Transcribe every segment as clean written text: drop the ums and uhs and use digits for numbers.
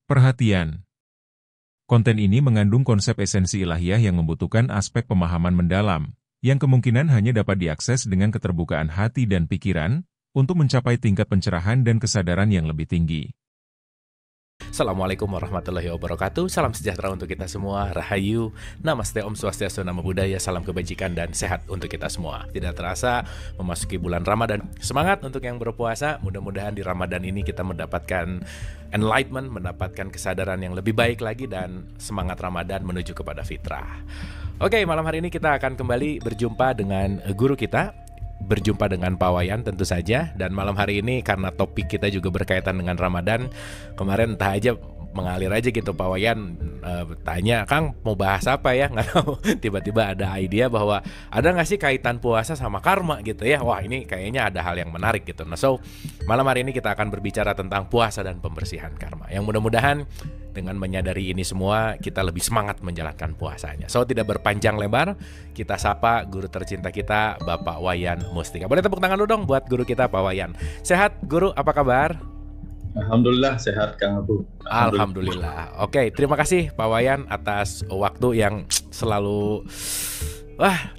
Perhatian. Konten ini mengandung konsep esensi ilahiyah yang membutuhkan aspek pemahaman mendalam, yang kemungkinan hanya dapat diakses dengan keterbukaan hati dan pikiran, untuk mencapai tingkat pencerahan dan kesadaran yang lebih tinggi. Assalamualaikum warahmatullahi wabarakatuh. Salam sejahtera untuk kita semua. Rahayu, Namaste, Om Swastiastu, Namo Buddhaya. Salam kebajikan dan sehat untuk kita semua. Tidak terasa memasuki bulan Ramadan. Semangat untuk yang berpuasa. Mudah-mudahan di Ramadan ini kita mendapatkan enlightenment, mendapatkan kesadaran yang lebih baik lagi, dan semangat Ramadan menuju kepada fitrah. Oke, malam hari ini kita akan kembali berjumpa dengan guru kita, berjumpa dengan Pak Wayan tentu saja. Dan malam hari ini karena topik kita juga berkaitan dengan Ramadan, kemarin entah aja mengalir aja gitu Pak Wayan tanya, Kang mau bahas apa ya, nggak tahu, tiba-tiba ada ide bahwa ada nggak sih kaitan puasa sama karma gitu ya. Wah, ini kayaknya ada hal yang menarik gitu. Nah, so malam hari ini kita akan berbicara tentang puasa dan pembersihan karma, yang mudah-mudahan dengan menyadari ini semua kita lebih semangat menjalankan puasanya. So tidak berpanjang lebar, kita sapa guru tercinta kita, Bapak Wayan Mustika. Boleh tepuk tangan dulu dong buat guru kita, Pak Wayan. Sehat guru, apa kabar? Alhamdulillah sehat Kang Abu. Alhamdulillah. Oke, terima kasih Pak Wayan atas waktu yang selalu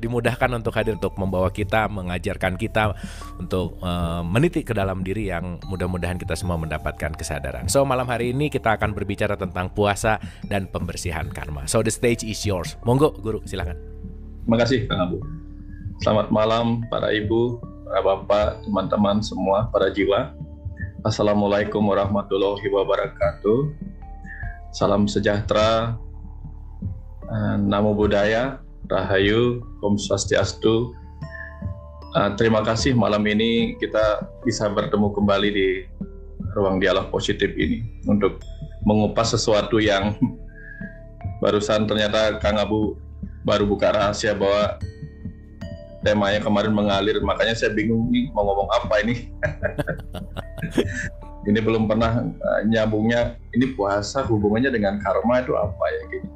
dimudahkan untuk hadir, untuk membawa kita, mengajarkan kita untuk meniti ke dalam diri yang mudah-mudahan kita semua mendapatkan kesadaran. So malam hari ini kita akan berbicara tentang puasa dan pembersihan karma. So the stage is yours. Monggo guru, silakan. Terima kasih Kang Abu. Selamat malam para ibu, para bapak, teman-teman semua, para jiwa. Assalamualaikum warahmatullahi wabarakatuh. Salam sejahtera, Namo Buddhaya, Rahayu, Om Swastiastu. Terima kasih malam ini kita bisa bertemu kembali di ruang dialog positif ini untuk mengupas sesuatu yang barusan ternyata Kang Abu baru buka rahasia bahwa temanya kemarin mengalir, makanya saya bingung nih mau ngomong apa ini. Ini belum pernah nyambungnya, ini puasa hubungannya dengan karma itu apa ya gitu.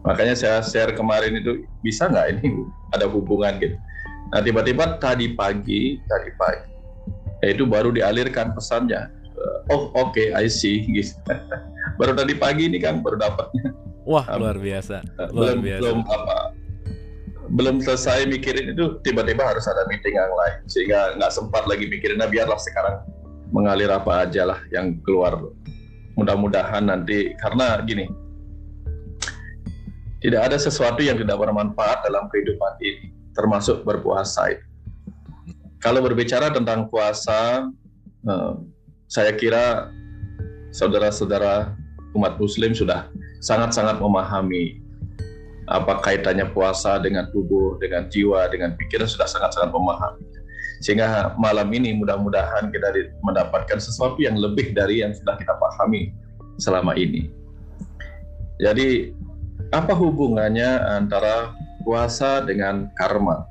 Makanya saya share kemarin itu, bisa nggak ini ada hubungan gitu. Nah tiba-tiba tadi pagi itu baru dialirkan pesannya. Oh oke, I see gitu. Baru tadi pagi ini kan baru dapatnya. Wah, luar biasa. Belum selesai mikirin itu, tiba-tiba harus ada meeting yang lain, sehingga nggak sempat lagi mikirinnya. Biarlah sekarang mengalir apa aja lah yang keluar. Mudah-mudahan nanti, karena gini, tidak ada sesuatu yang tidak bermanfaat dalam kehidupan ini, termasuk berpuasa itu. Kalau berbicara tentang puasa, saya kira saudara-saudara umat muslim sudah sangat-sangat memahami apa kaitannya puasa dengan tubuh, dengan jiwa, dengan pikiran, sudah sangat-sangat memahami. Sehingga malam ini mudah-mudahan kita mendapatkan sesuatu yang lebih dari yang sudah kita pahami selama ini. Jadi, apa hubungannya antara puasa dengan karma?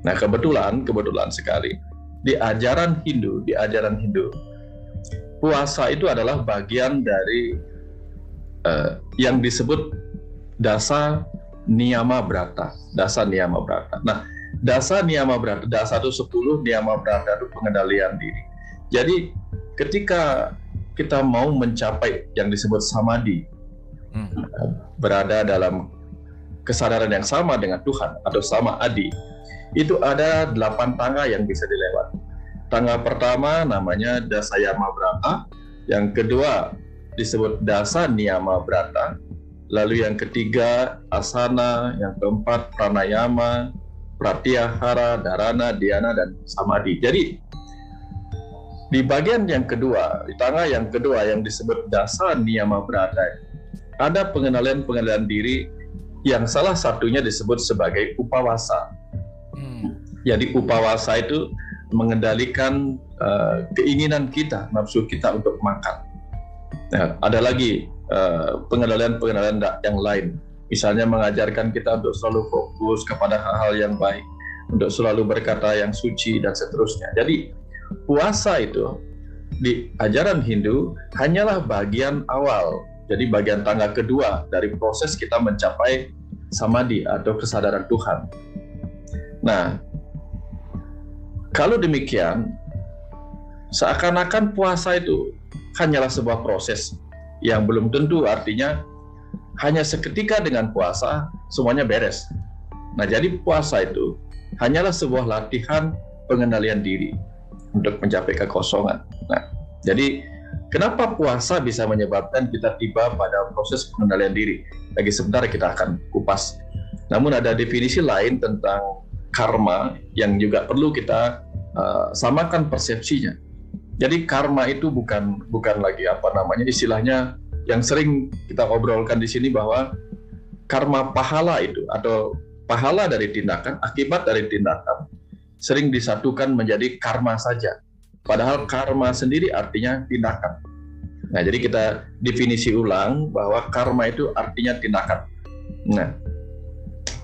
Nah, kebetulan sekali di ajaran Hindu, puasa itu adalah bagian dari yang disebut dasa niyama brata. Nah, dasa niyama brata, dasa itu 10, niyama brata itu pengendalian diri. Jadi ketika kita mau mencapai yang disebut samadhi, berada dalam kesadaran yang sama dengan Tuhan atau sama adi, itu ada 8 tangga yang bisa dilewati. Tangga pertama namanya dasa yama brata, yang kedua disebut dasa niyama brata, lalu yang ketiga asana, yang keempat pranayama, pratyahara, dharana, dhyana, dan samadhi. Jadi di bagian yang kedua, di tangga yang kedua yang disebut dasa niyama brata, ada pengenalan diri yang salah satunya disebut sebagai upawasa. Jadi upawasa itu mengendalikan keinginan kita, nafsu kita untuk makan. Nah, ada lagi pengendalian yang lain. Misalnya mengajarkan kita untuk selalu fokus kepada hal-hal yang baik, untuk selalu berkata yang suci, dan seterusnya. Jadi puasa itu di ajaran Hindu hanyalah bagian awal. Jadi bagian tangga kedua dari proses kita mencapai samadhi atau kesadaran Tuhan. Nah, kalau demikian, seakan-akan puasa itu hanyalah sebuah proses yang belum tentu artinya hanya seketika dengan puasa semuanya beres. Nah, jadi puasa itu hanyalah sebuah latihan pengendalian diri untuk mencapai kekosongan. Nah, jadi kenapa puasa bisa menyebabkan kita tiba pada proses pengendalian diri? Lagi sebentar kita akan kupas. Namun ada definisi lain tentang karma yang juga perlu kita samakan persepsinya. Jadi karma itu bukan lagi istilahnya yang sering kita obrolkan di sini bahwa karma pahala itu atau pahala dari tindakan, akibat dari tindakan sering disatukan menjadi karma saja. Padahal karma sendiri artinya tindakan. Nah, jadi kita definisi ulang bahwa karma itu artinya tindakan. Nah,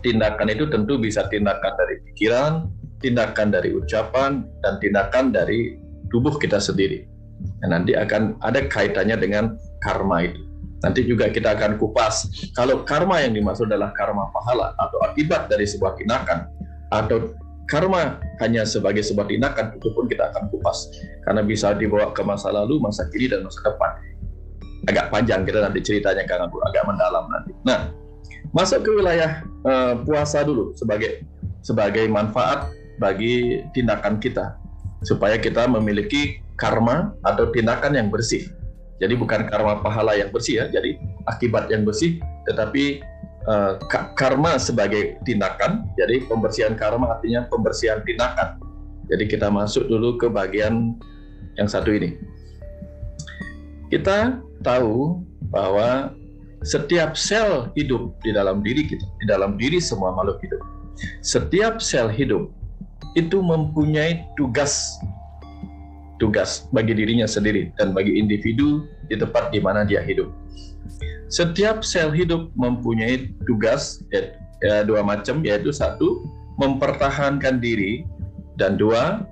tindakan itu tentu bisa tindakan dari pikiran, tindakan dari ucapan, dan tindakan dari tubuh kita sendiri. Nah, nanti akan ada kaitannya dengan karma itu. Nanti juga kita akan kupas kalau karma yang dimaksud adalah karma pahala atau akibat dari sebuah tindakan, atau karma hanya sebagai sebuah tindakan, itu pun kita akan kupas karena bisa dibawa ke masa lalu, masa kini, dan masa depan. Agak panjang kita nanti ceritanya, Kang Abu, agak mendalam nanti. Nah, masuk ke wilayah puasa dulu sebagai manfaat bagi tindakan kita supaya kita memiliki karma atau tindakan yang bersih. Jadi bukan karma pahala yang bersih ya, jadi akibat yang bersih, tetapi karma sebagai tindakan. Jadi pembersihan karma artinya pembersihan tindakan. Jadi kita masuk dulu ke bagian yang satu ini. Kita tahu bahwa setiap sel hidup di dalam diri kita, di dalam diri semua makhluk hidup, setiap sel hidup itu mempunyai tugas bagi dirinya sendiri dan bagi individu di tempat di mana dia hidup. Setiap sel hidup mempunyai tugas dua macam, yaitu satu, mempertahankan diri, dan dua,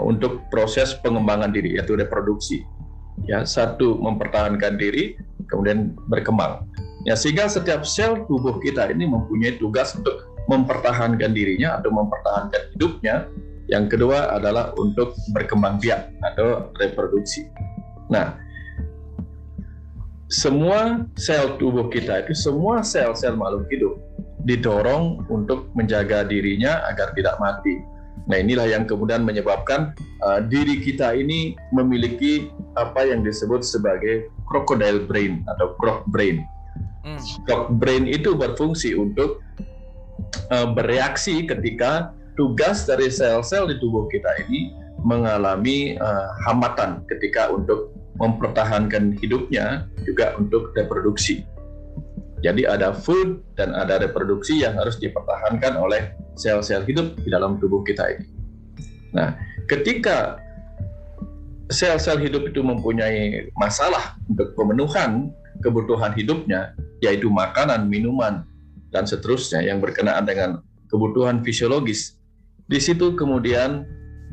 untuk proses pengembangan diri, yaitu reproduksi. Ya, satu mempertahankan diri, kemudian berkembang. Ya, sehingga setiap sel tubuh kita ini mempunyai tugas untuk mempertahankan dirinya atau mempertahankan hidupnya. Yang kedua adalah untuk berkembang biak atau reproduksi. Nah, semua sel tubuh kita itu, semua sel-sel makhluk hidup didorong untuk menjaga dirinya agar tidak mati. Nah, inilah yang kemudian menyebabkan diri kita ini memiliki apa yang disebut sebagai crocodile brain atau croc brain. Croc brain itu berfungsi untuk bereaksi ketika tugas dari sel-sel di tubuh kita ini mengalami hambatan ketika untuk mempertahankan hidupnya, juga untuk reproduksi. Jadi ada food dan ada reproduksi yang harus dipertahankan oleh sel-sel hidup di dalam tubuh kita ini. Nah, ketika sel-sel hidup itu mempunyai masalah untuk pemenuhan kebutuhan hidupnya, yaitu makanan, minuman, dan seterusnya yang berkenaan dengan kebutuhan fisiologis, di situ kemudian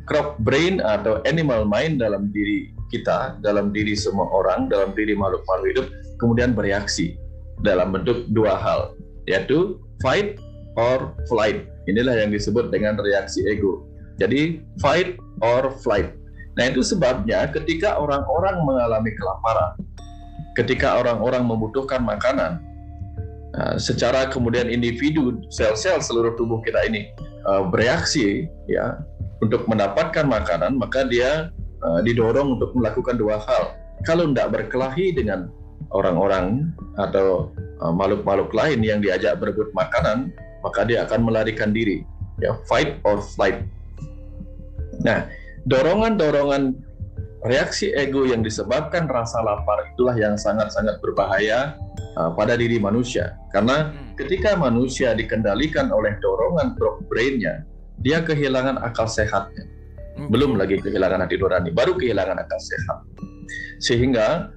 croc brain atau animal mind dalam diri kita, dalam diri semua orang, dalam diri makhluk-makhluk hidup, kemudian bereaksi dalam bentuk dua hal, yaitu fight or flight. Inilah yang disebut dengan reaksi ego. Jadi fight or flight. Nah, itu sebabnya ketika orang-orang mengalami kelaparan, ketika orang-orang membutuhkan makanan, secara kemudian individu, sel-sel seluruh tubuh kita ini bereaksi ya untuk mendapatkan makanan, maka dia didorong untuk melakukan dua hal. Kalau tidak berkelahi dengan orang-orang atau makhluk-makhluk lain yang diajak berebut makanan, maka dia akan melarikan diri, ya, fight or flight. Nah, dorongan-dorongan reaksi ego yang disebabkan rasa lapar itulah yang sangat-sangat berbahaya pada diri manusia. Karena ketika manusia dikendalikan oleh dorongan croc brain-nya, dia kehilangan akal sehatnya. Belum lagi kehilangan hati nurani, baru kehilangan akal sehat. Sehingga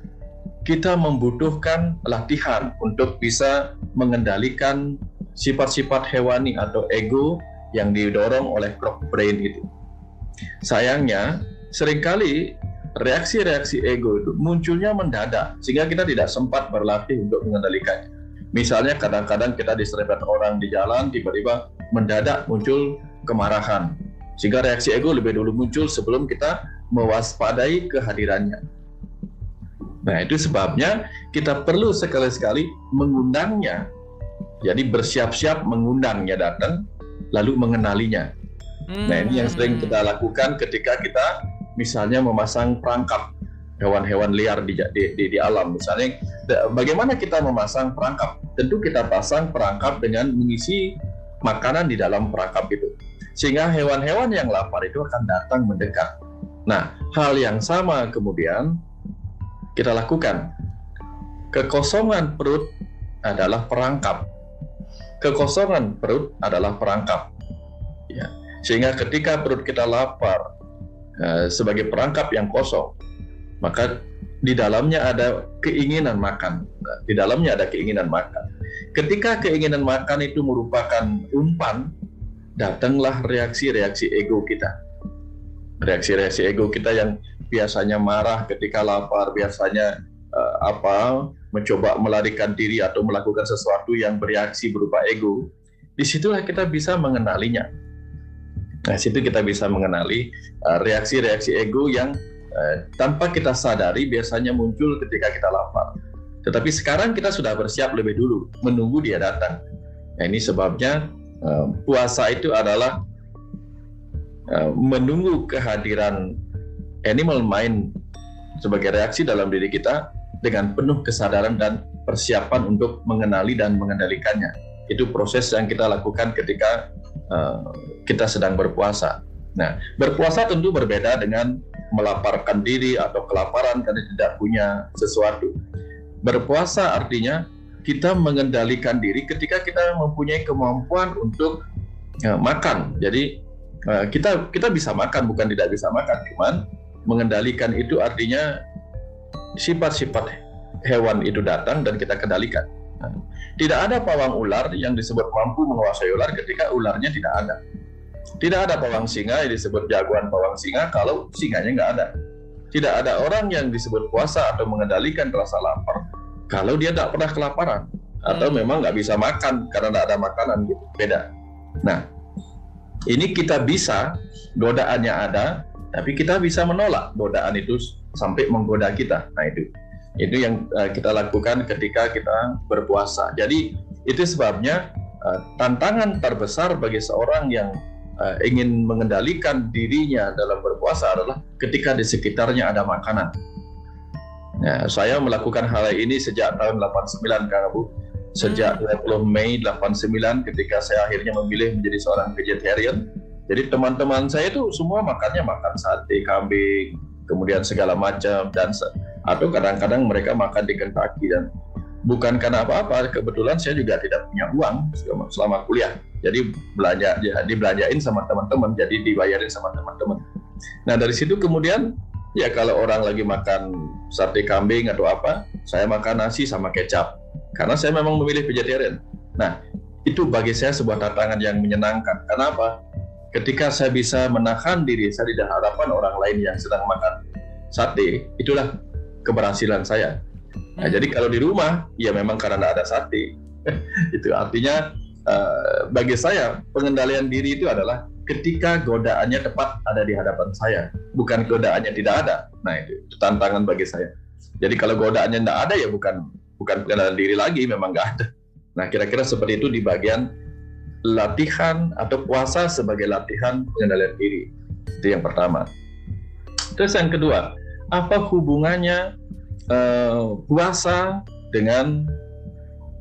kita membutuhkan latihan untuk bisa mengendalikan sifat-sifat hewani atau ego yang didorong oleh croc brain itu. Sayangnya, seringkali reaksi-reaksi ego itu munculnya mendadak, sehingga kita tidak sempat berlatih untuk mengendalikannya. Misalnya kadang-kadang kita diserempet orang di jalan, tiba-tiba mendadak muncul kemarahan, sehingga reaksi ego lebih dulu muncul sebelum kita mewaspadai kehadirannya. Nah, itu sebabnya kita perlu sekali-sekali mengundangnya. Jadi bersiap-siap mengundangnya datang, lalu mengenalinya. Nah, ini yang sering kita lakukan ketika kita misalnya memasang perangkap hewan-hewan liar di alam. Misalnya, bagaimana kita memasang perangkap? Tentu kita pasang perangkap dengan mengisi makanan di dalam perangkap itu. Sehingga hewan-hewan yang lapar itu akan datang mendekat. Nah, hal yang sama kemudian kita lakukan. Kekosongan perut adalah perangkap. Kekosongan perut adalah perangkap. Ya. Sehingga ketika perut kita lapar sebagai perangkap yang kosong, maka di dalamnya ada keinginan makan. Di dalamnya ada keinginan makan. Ketika keinginan makan itu merupakan umpan, datanglah reaksi-reaksi ego kita. Reaksi-reaksi ego kita yang biasanya marah ketika lapar, biasanya mencoba melarikan diri atau melakukan sesuatu yang bereaksi berupa ego. Disitulah kita bisa mengenalinya. Nah, situ kita bisa mengenali reaksi-reaksi ego yang tanpa kita sadari biasanya muncul ketika kita lapar. Tetapi sekarang kita sudah bersiap lebih dulu, menunggu dia datang. Nah, ini sebabnya puasa itu adalah menunggu kehadiran animal mind sebagai reaksi dalam diri kita dengan penuh kesadaran dan persiapan untuk mengenali dan mengendalikannya. Itu proses yang kita lakukan ketika kita sedang berpuasa. Nah, berpuasa tentu berbeda dengan melaparkan diri atau kelaparan karena tidak punya sesuatu. Berpuasa artinya kita mengendalikan diri ketika kita mempunyai kemampuan untuk makan. Jadi kita bisa makan, bukan tidak bisa makan, cuman mengendalikan itu artinya sifat-sifat hewan itu datang dan kita kendalikan. Tidak ada pawang ular yang disebut mampu menguasai ular ketika ularnya tidak ada. Tidak ada pawang singa yang disebut jagoan pawang singa kalau singanya nggak ada. Tidak ada orang yang disebut puasa atau mengendalikan rasa lapar kalau dia tidak pernah kelaparan atau memang nggak bisa makan karena tidak ada makanan gitu. Beda. Nah, ini kita bisa, godaannya ada, tapi kita bisa menolak godaan itu sampai menggoda kita. Nah, itu yang kita lakukan ketika kita berpuasa. Jadi itu sebabnya tantangan terbesar bagi seorang yang ingin mengendalikan dirinya dalam berpuasa adalah ketika di sekitarnya ada makanan. Nah, saya melakukan hal ini sejak tahun 89, Kang Abu. Sejak 20 Mei 89 ketika saya akhirnya memilih menjadi seorang vegetarian. Jadi teman-teman saya itu semua makan sate kambing, kemudian segala macam, dan atau kadang-kadang mereka makan di Kentucky, dan bukan karena apa-apa, kebetulan saya juga tidak punya uang selama kuliah. Jadi dibelanjain sama teman-teman, jadi dibayarin sama teman-teman. Nah, dari situ kemudian ya kalau orang lagi makan sate kambing atau apa, saya makan nasi sama kecap. Karena saya memang memilih vegetarian. Nah, itu bagi saya sebuah tantangan yang menyenangkan. Kenapa? Ketika saya bisa menahan diri saya di hadapan orang lain yang sedang makan sate, itulah keberhasilan saya. Nah, jadi kalau di rumah, ya memang karena tidak ada sate. Itu artinya bagi saya pengendalian diri itu adalah ketika godaannya tepat ada di hadapan saya, bukan godaannya tidak ada. Nah, itu tantangan bagi saya. Jadi kalau godaannya tidak ada ya bukan pengendalian diri lagi, memang nggak ada. Nah, kira-kira seperti itu di bagian latihan atau puasa sebagai latihan pengendalian diri. Itu yang pertama. Terus yang kedua, apa hubungannya puasa dengan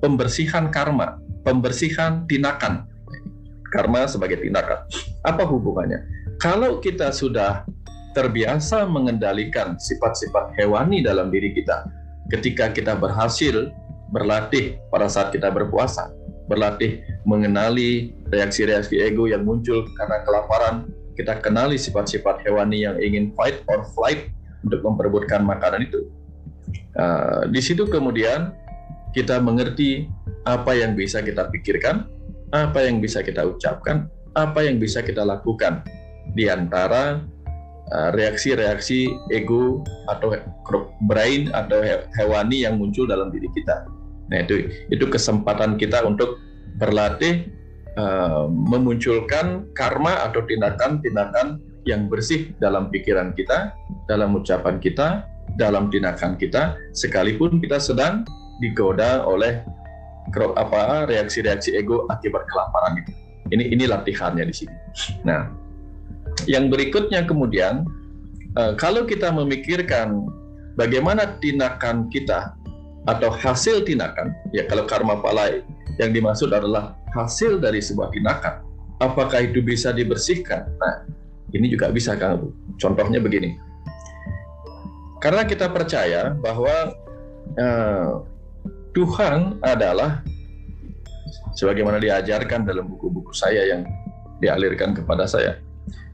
pembersihan karma, pembersihan tindakan? Karma sebagai tindakan. Apa hubungannya? Kalau kita sudah terbiasa mengendalikan sifat-sifat hewani dalam diri kita, ketika kita berhasil berlatih pada saat kita berpuasa, berlatih mengenali reaksi-reaksi ego yang muncul karena kelaparan, kita kenali sifat-sifat hewani yang ingin fight or flight untuk memperebutkan makanan itu. Di situ kemudian kita mengerti apa yang bisa kita pikirkan, apa yang bisa kita ucapkan, apa yang bisa kita lakukan di antara reaksi-reaksi ego atau brain atau hewani yang muncul dalam diri kita. Nah, itu kesempatan kita untuk berlatih memunculkan karma atau tindakan-tindakan yang bersih dalam pikiran kita, dalam ucapan kita, dalam tindakan kita, sekalipun kita sedang digoda oleh reaksi-reaksi ego akibat kelaparan itu. Ini latihannya di sini. Nah, yang berikutnya kemudian, kalau kita memikirkan bagaimana tindakan kita atau hasil tindakan, ya kalau karma pala yang dimaksud adalah hasil dari sebuah tindakan, apakah itu bisa dibersihkan? Nah, ini juga bisa, Kang. Contohnya begini. Karena kita percaya bahwa Tuhan adalah, sebagaimana diajarkan dalam buku-buku saya yang dialirkan kepada saya,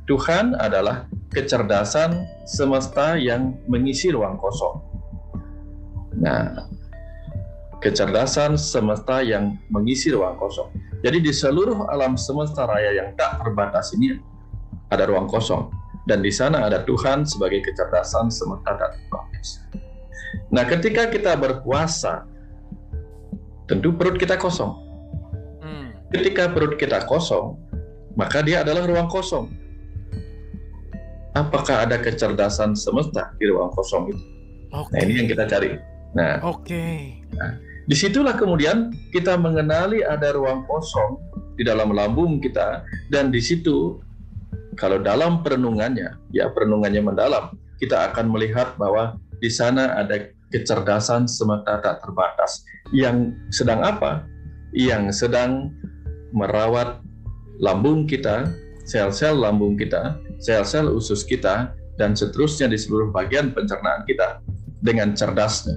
Tuhan adalah kecerdasan semesta yang mengisi ruang kosong. Nah, kecerdasan semesta yang mengisi ruang kosong. Jadi di seluruh alam semesta raya yang tak terbatas ini ada ruang kosong. Dan di sana ada Tuhan sebagai kecerdasan semesta tak terbatas. Nah, ketika kita berpuasa, tentu perut kita kosong. Ketika perut kita kosong, maka dia adalah ruang kosong. Apakah ada kecerdasan semesta di ruang kosong itu? Okay. Nah, ini yang kita cari. Nah, nah, disitulah kemudian kita mengenali ada ruang kosong di dalam lambung kita, dan di situ kalau dalam perenungannya, ya perenungannya mendalam, kita akan melihat bahwa di sana ada kecerdasan semesta tak terbatas yang sedang apa? Yang sedang merawat lambung kita, sel-sel lambung kita, sel-sel usus kita, dan seterusnya di seluruh bagian pencernaan kita dengan cerdasnya.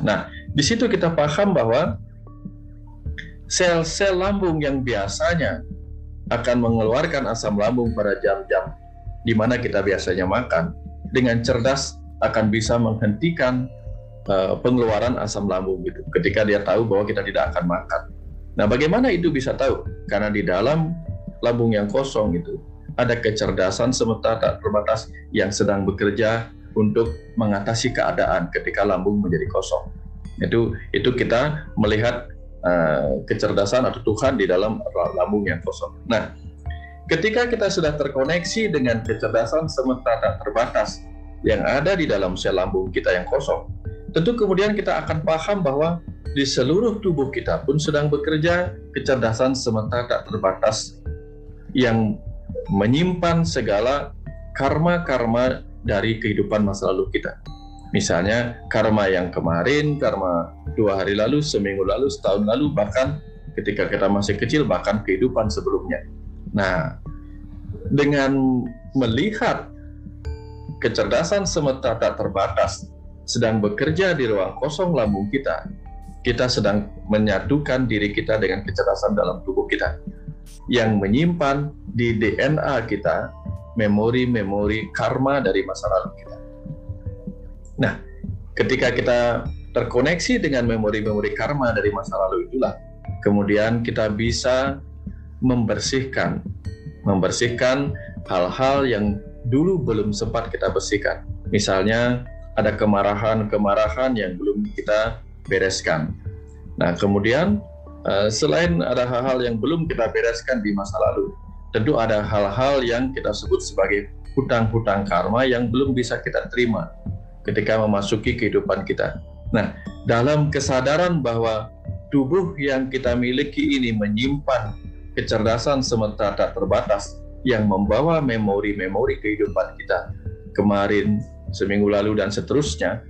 Nah, di situ kita paham bahwa sel-sel lambung yang biasanya akan mengeluarkan asam lambung pada jam-jam di mana kita biasanya makan, dengan cerdas akan bisa menghentikan pengeluaran asam lambung gitu, ketika dia tahu bahwa kita tidak akan makan. Nah, bagaimana itu bisa tahu? Karena di dalam lambung yang kosong itu ada kecerdasan semesta tak terbatas yang sedang bekerja untuk mengatasi keadaan ketika lambung menjadi kosong. Itu kita melihat kecerdasan atau Tuhan di dalam lambung yang kosong. Nah, ketika kita sudah terkoneksi dengan kecerdasan semesta tak terbatas yang ada di dalam sel lambung kita yang kosong, tentu kemudian kita akan paham bahwa di seluruh tubuh kita pun sedang bekerja kecerdasan semesta tak terbatas yang menyimpan segala karma-karma dari kehidupan masa lalu kita. Misalnya karma yang kemarin, karma 2 hari lalu, seminggu lalu, setahun lalu, bahkan ketika kita masih kecil, bahkan kehidupan sebelumnya. Nah, dengan melihat kecerdasan semesta tak terbatas sedang bekerja di ruang kosong lambung kita, kita sedang menyatukan diri kita dengan kecerdasan dalam tubuh kita yang menyimpan di DNA kita memori-memori karma dari masa lalu kita. Nah, ketika kita terkoneksi dengan memori-memori karma dari masa lalu itulah, kemudian kita bisa membersihkan hal-hal yang dulu belum sempat kita bersihkan. Misalnya ada kemarahan yang belum kita bereskan. Nah, kemudian selain ada hal-hal yang belum kita bereskan di masa lalu, tentu ada hal-hal yang kita sebut sebagai hutang-hutang karma yang belum bisa kita terima ketika memasuki kehidupan kita. Nah, dalam kesadaran bahwa tubuh yang kita miliki ini menyimpan kecerdasan semesta tak terbatas yang membawa memori-memori kehidupan kita kemarin, seminggu lalu, dan seterusnya,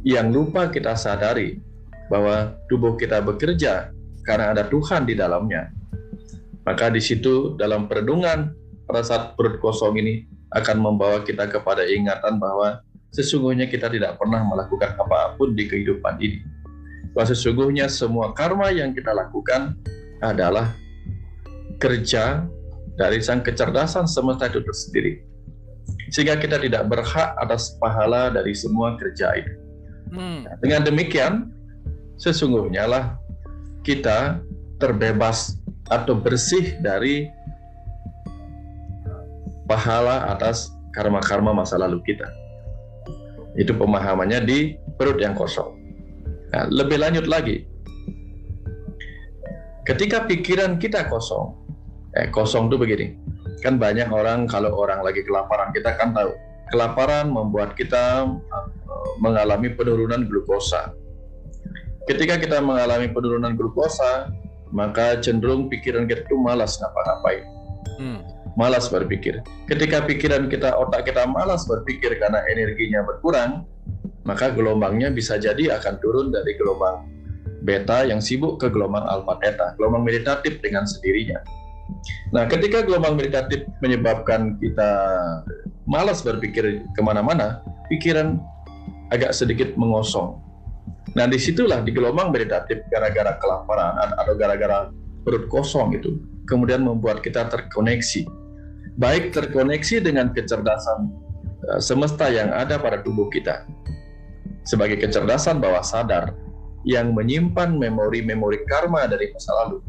yang lupa kita sadari bahwa tubuh kita bekerja karena ada Tuhan di dalamnya. Maka di situ dalam perenungan pada saat perut kosong ini akan membawa kita kepada ingatan bahwa sesungguhnya kita tidak pernah melakukan apapun di kehidupan ini. Bahwa sesungguhnya semua karma yang kita lakukan adalah kerja dari sang kecerdasan semesta itu tersendiri. Sehingga kita tidak berhak atas pahala dari semua kerja itu. Dengan demikian, sesungguhnya lah kita terbebas atau bersih dari pahala atas karma-karma masa lalu kita. Itu pemahamannya di perut yang kosong. Nah, lebih lanjut lagi, ketika pikiran kita kosong, kosong itu begini, kan banyak orang kalau orang lagi kelaparan, kita kan tahu kelaparan membuat kita mengalami penurunan glukosa. Ketika kita mengalami penurunan glukosa, maka cenderung pikiran kita itu malas ngapa-ngapain. Malas berpikir. Ketika pikiran kita, otak kita malas berpikir karena energinya berkurang, maka gelombangnya bisa jadi akan turun dari gelombang beta yang sibuk ke gelombang alfa theta, gelombang meditatif dengan sendirinya. Nah, ketika gelombang meditatif menyebabkan kita malas berpikir kemana-mana, pikiran agak sedikit mengosong. Nah, disitulah di gelombang meditatif gara-gara kelaparan atau gara-gara perut kosong itu, kemudian membuat kita terkoneksi. Baik terkoneksi dengan kecerdasan semesta yang ada pada tubuh kita, sebagai kecerdasan bawah sadar yang menyimpan memori-memori karma dari masa lalu.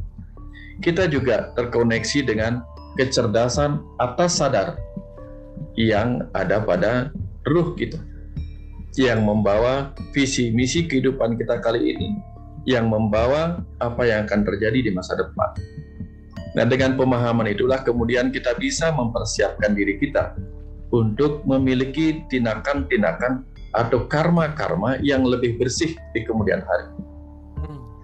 Kita juga terkoneksi dengan kecerdasan atas sadar yang ada pada ruh kita, yang membawa visi misi kehidupan kita kali ini, yang membawa apa yang akan terjadi di masa depan. Nah, dengan pemahaman itulah kemudian kita bisa mempersiapkan diri kita untuk memiliki tindakan-tindakan atau karma-karma yang lebih bersih di kemudian hari.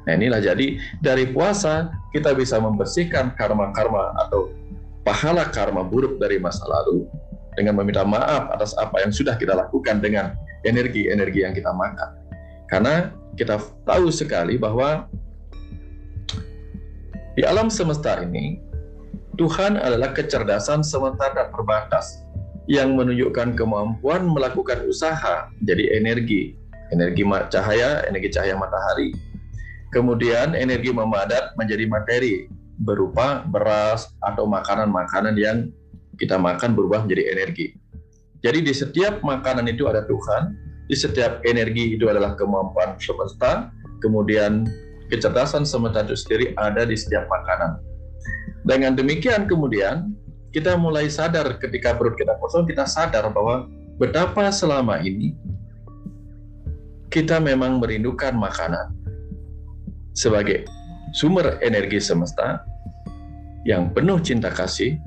Nah, inilah jadi dari puasa kita bisa membersihkan karma-karma atau pahala karma buruk dari masa lalu dengan meminta maaf atas apa yang sudah kita lakukan dengan energi-energi yang kita makan. Karena kita tahu sekali bahwa di alam semesta ini, Tuhan adalah kecerdasan sementara terbatas yang menunjukkan kemampuan melakukan usaha jadi energi cahaya matahari. Kemudian energi memadat menjadi materi berupa beras atau makanan-makanan yang kita makan berubah menjadi energi. Jadi di setiap makanan itu ada Tuhan, di setiap energi itu adalah kemampuan semesta, kemudian kecerdasan semesta itu sendiri ada di setiap makanan. Dengan demikian kemudian kita mulai sadar ketika perut kita kosong, kita sadar bahwa betapa selama ini kita memang merindukan makanan sebagai sumber energi semesta yang penuh cinta kasih,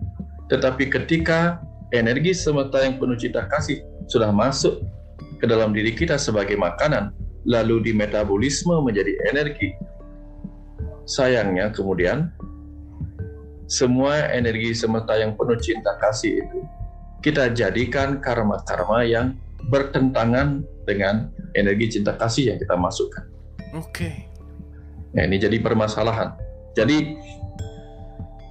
tetapi ketika energi semesta yang penuh cinta kasih sudah masuk ke dalam diri kita sebagai makanan, lalu dimetabolisme menjadi energi, sayangnya kemudian semua energi semesta yang penuh cinta kasih itu kita jadikan karma-karma yang bertentangan dengan energi cinta kasih yang kita masukkan. Oke. Nah, ini jadi permasalahan. Jadi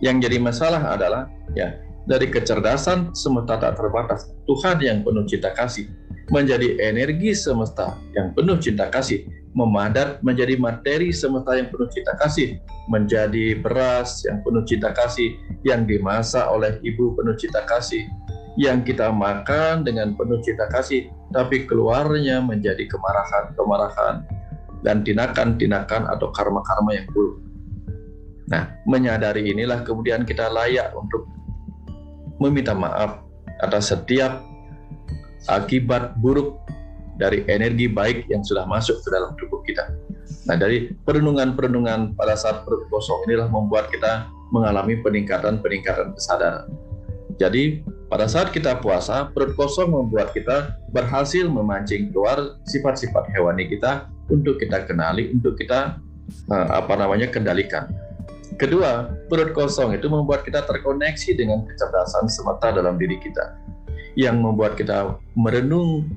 yang jadi masalah adalah ya dari kecerdasan semesta tak terbatas, Tuhan yang penuh cinta kasih menjadi energi semesta yang penuh cinta kasih, memadat menjadi materi semesta yang penuh cinta kasih, menjadi beras yang penuh cinta kasih, yang dimasak oleh ibu penuh cinta kasih, yang kita makan dengan penuh cinta kasih, tapi keluarnya menjadi kemarahan dan tindakan-tindakan atau karma-karma yang buruk. Nah, menyadari inilah kemudian kita layak untuk meminta maaf atas setiap akibat buruk dari energi baik yang sudah masuk ke dalam tubuh kita. Nah, dari perenungan-perenungan pada saat perut kosong inilah membuat kita mengalami peningkatan kesadaran. Jadi, pada saat kita puasa, perut kosong membuat kita berhasil memancing keluar sifat-sifat hewani kita untuk kita kenali, untuk kita kendalikan. Kedua, perut kosong itu membuat kita terkoneksi dengan kecerdasan semesta dalam diri kita, yang membuat kita merenung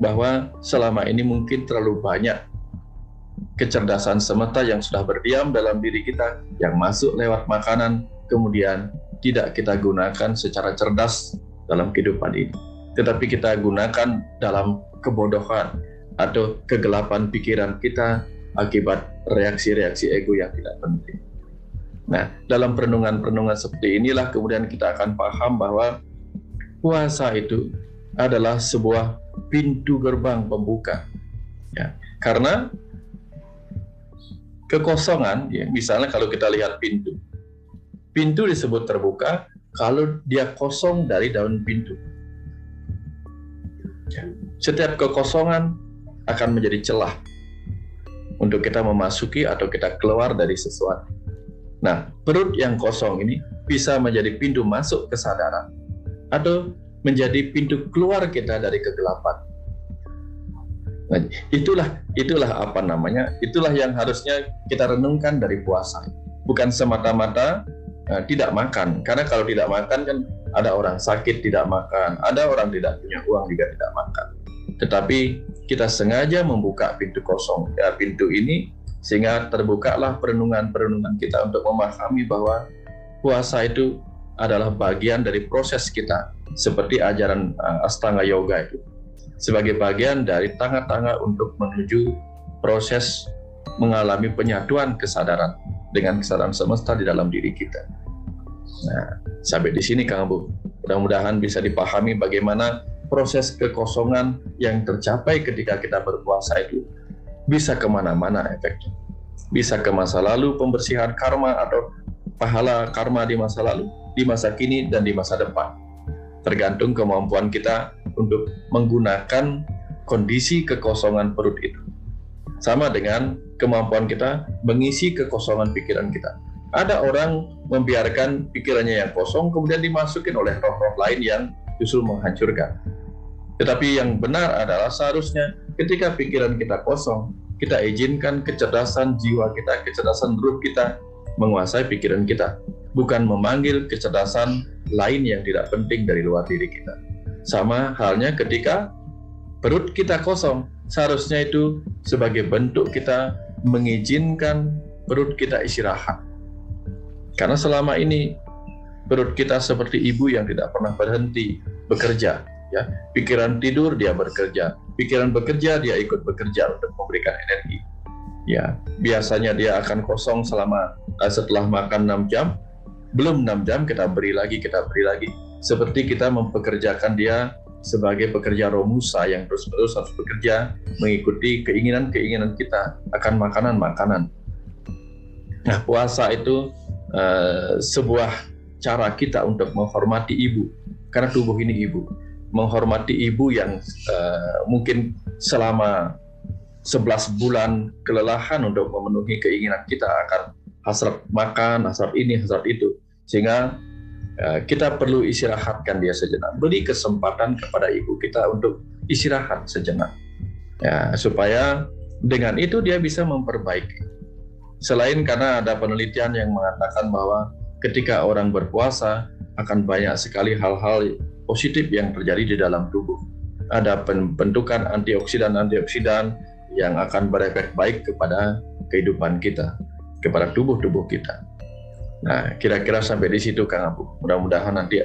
bahwa selama ini mungkin terlalu banyak kecerdasan semesta yang sudah berdiam dalam diri kita, yang masuk lewat makanan, kemudian tidak kita gunakan secara cerdas dalam kehidupan ini, tetapi kita gunakan dalam kebodohan atau kegelapan pikiran kita akibat reaksi-reaksi ego yang tidak penting. Nah, dalam perenungan-perenungan seperti inilah kemudian kita akan paham bahwa puasa itu adalah sebuah pintu gerbang pembuka. Ya, karena kekosongan, ya, misalnya kalau kita lihat pintu disebut terbuka kalau dia kosong dari daun pintu. Ya, setiap kekosongan akan menjadi celah untuk kita memasuki atau kita keluar dari sesuatu. Nah, perut yang kosong ini bisa menjadi pintu masuk kesadaran atau menjadi pintu keluar kita dari kegelapan. Nah, itulah apa namanya? Itulah yang harusnya kita renungkan dari puasa. Bukan semata-mata tidak makan, karena kalau tidak makan kan ada orang sakit tidak makan, ada orang tidak punya uang juga tidak makan. Tetapi kita sengaja membuka pintu kosong, pintu ini, sehingga terbukalah perenungan-perenungan kita untuk memahami bahwa puasa itu adalah bagian dari proses kita, seperti ajaran Astanga Yoga itu, sebagai bagian dari tangga-tangga untuk menuju proses mengalami penyatuan kesadaran dengan kesadaran semesta di dalam diri kita. Nah, sampai di sini Kang Abu, mudah-mudahan bisa dipahami bagaimana proses kekosongan yang tercapai ketika kita berpuasa itu bisa kemana-mana efeknya. Bisa ke masa lalu, pembersihan karma atau pahala karma di masa lalu, di masa kini, dan di masa depan. Tergantung kemampuan kita untuk menggunakan kondisi kekosongan perut itu. Sama dengan kemampuan kita mengisi kekosongan pikiran kita. Ada orang membiarkan pikirannya yang kosong, kemudian dimasukin oleh roh-roh lain yang justru menghancurkan. Tetapi yang benar adalah seharusnya ketika pikiran kita kosong, kita izinkan kecerdasan jiwa kita, kecerdasan ruh kita menguasai pikiran kita, bukan memanggil kecerdasan lain yang tidak penting dari luar diri kita. Sama halnya ketika perut kita kosong, seharusnya itu sebagai bentuk kita mengizinkan perut kita istirahat. Karena selama ini perut kita seperti ibu yang tidak pernah berhenti bekerja, ya. Pikiran tidur dia bekerja, pikiran bekerja dia ikut bekerja untuk memberikan energi. Ya, biasanya dia akan kosong selama setelah makan 6 jam, belum 6 jam kita beri lagi. Seperti kita mempekerjakan dia sebagai pekerja romusa yang terus-menerus harus bekerja mengikuti keinginan-keinginan kita akan makanan-makanan. Nah, puasa itu sebuah cara kita untuk menghormati ibu, karena tubuh ini ibu. Menghormati ibu yang mungkin selama 11 bulan kelelahan untuk memenuhi keinginan kita akan hasrat makan, hasrat ini, hasrat itu. Sehingga kita perlu istirahatkan dia sejenak. Beri kesempatan kepada ibu kita untuk istirahat sejenak. Ya, supaya dengan itu dia bisa memperbaiki. Selain karena ada penelitian yang mengatakan bahwa ketika orang berpuasa akan banyak sekali hal-hal positif yang terjadi di dalam tubuh. Ada pembentukan antioksidan yang akan berefek baik kepada kehidupan kita, kepada tubuh kita. Nah, kira-kira sampai di situ Kang Abu. Mudah-mudahan nanti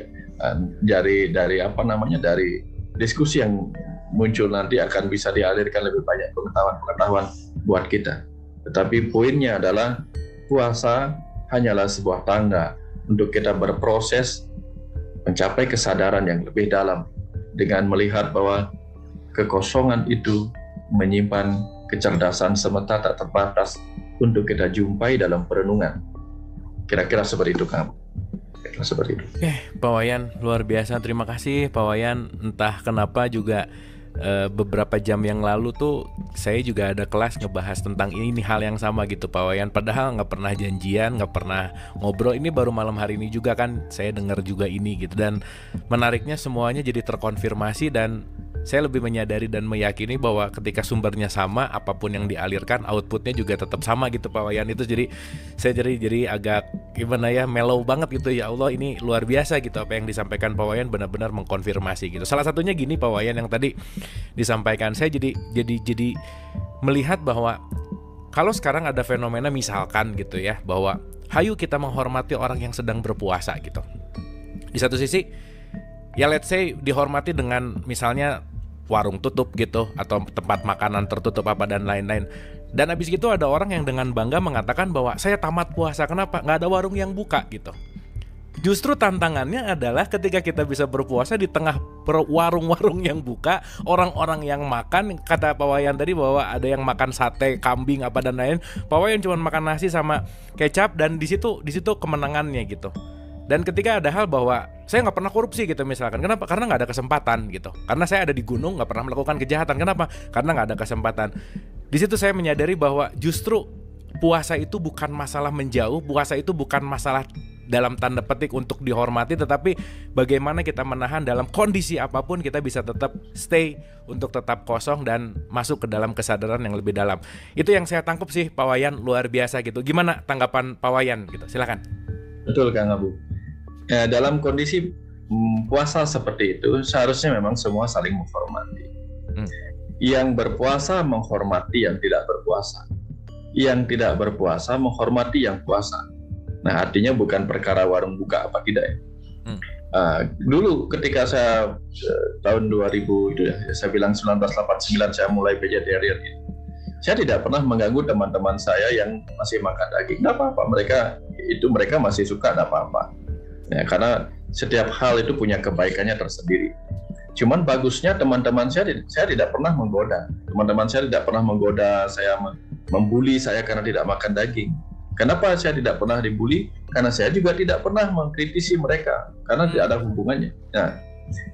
dari diskusi yang muncul nanti akan bisa dialirkan lebih banyak pengetahuan buat kita. Tetapi poinnya adalah puasa hanyalah sebuah tangga untuk kita berproses mencapai kesadaran yang lebih dalam dengan melihat bahwa kekosongan itu menyimpan kecerdasan semesta tak terbatas untuk kita jumpai dalam perenungan. Kira-kira seperti itu, Kang. Seperti itu. Pak Wayan, luar biasa. Terima kasih Pak Wayan. Entah kenapa juga beberapa jam yang lalu tuh saya juga ada kelas ngebahas tentang ini hal yang sama gitu Pak Wayan. Padahal nggak pernah janjian, nggak pernah ngobrol. Ini baru malam hari ini juga kan saya dengar juga ini gitu. Dan menariknya semuanya jadi terkonfirmasi dan saya lebih menyadari dan meyakini bahwa ketika sumbernya sama, apapun yang dialirkan, outputnya juga tetap sama gitu Pak Wayan. Itu jadi saya jadi agak gimana ya, mellow banget gitu. Ya Allah, ini luar biasa gitu apa yang disampaikan Pak Wayan, benar-benar mengkonfirmasi gitu. Salah satunya gini Pak Wayan yang tadi disampaikan, saya jadi melihat bahwa kalau sekarang ada fenomena misalkan gitu ya, bahwa hayu kita menghormati orang yang sedang berpuasa gitu. Di satu sisi ya let's say dihormati dengan misalnya warung tutup gitu, atau tempat makanan tertutup apa dan lain-lain. Dan habis itu ada orang yang dengan bangga mengatakan bahwa saya tamat puasa, kenapa? Nggak ada warung yang buka gitu. Justru tantangannya adalah ketika kita bisa berpuasa di tengah warung-warung yang buka, orang-orang yang makan, kata Pak Wayan tadi bahwa ada yang makan sate, kambing apa dan lain. Pak Wayan cuma makan nasi sama kecap dan di situ kemenangannya gitu. Dan ketika ada hal bahwa saya nggak pernah korupsi gitu misalkan, kenapa? Karena nggak ada kesempatan gitu. Karena saya ada di gunung nggak pernah melakukan kejahatan, kenapa? Karena nggak ada kesempatan. Di situ saya menyadari bahwa justru puasa itu bukan masalah menjauh, puasa itu bukan masalah dalam tanda petik untuk dihormati, tetapi bagaimana kita menahan dalam kondisi apapun kita bisa tetap stay untuk tetap kosong dan masuk ke dalam kesadaran yang lebih dalam. Itu yang saya tangkap sih Pak Wayan, luar biasa gitu. Gimana tanggapan Pak Wayan gitu? Silakan. Betul Kang Abu. Dalam kondisi puasa seperti itu seharusnya memang semua saling menghormati. Yang berpuasa menghormati yang tidak berpuasa. Yang tidak berpuasa menghormati yang puasa. Nah, artinya bukan perkara warung buka apa tidak ya. Dulu ketika saya tahun 2000 itu ya, saya bilang 1989 saya mulai vegetarian itu. Saya tidak pernah mengganggu teman-teman saya yang masih makan daging. Nggak apa-apa, mereka masih suka, nggak apa-apa. Ya, karena setiap hal itu punya kebaikannya tersendiri. Cuman bagusnya teman-teman saya tidak pernah menggoda. Teman-teman saya tidak pernah menggoda saya, membuli saya karena tidak makan daging. Kenapa saya tidak pernah dibully? Karena saya juga tidak pernah mengkritisi mereka, karena tidak ada hubungannya. Nah,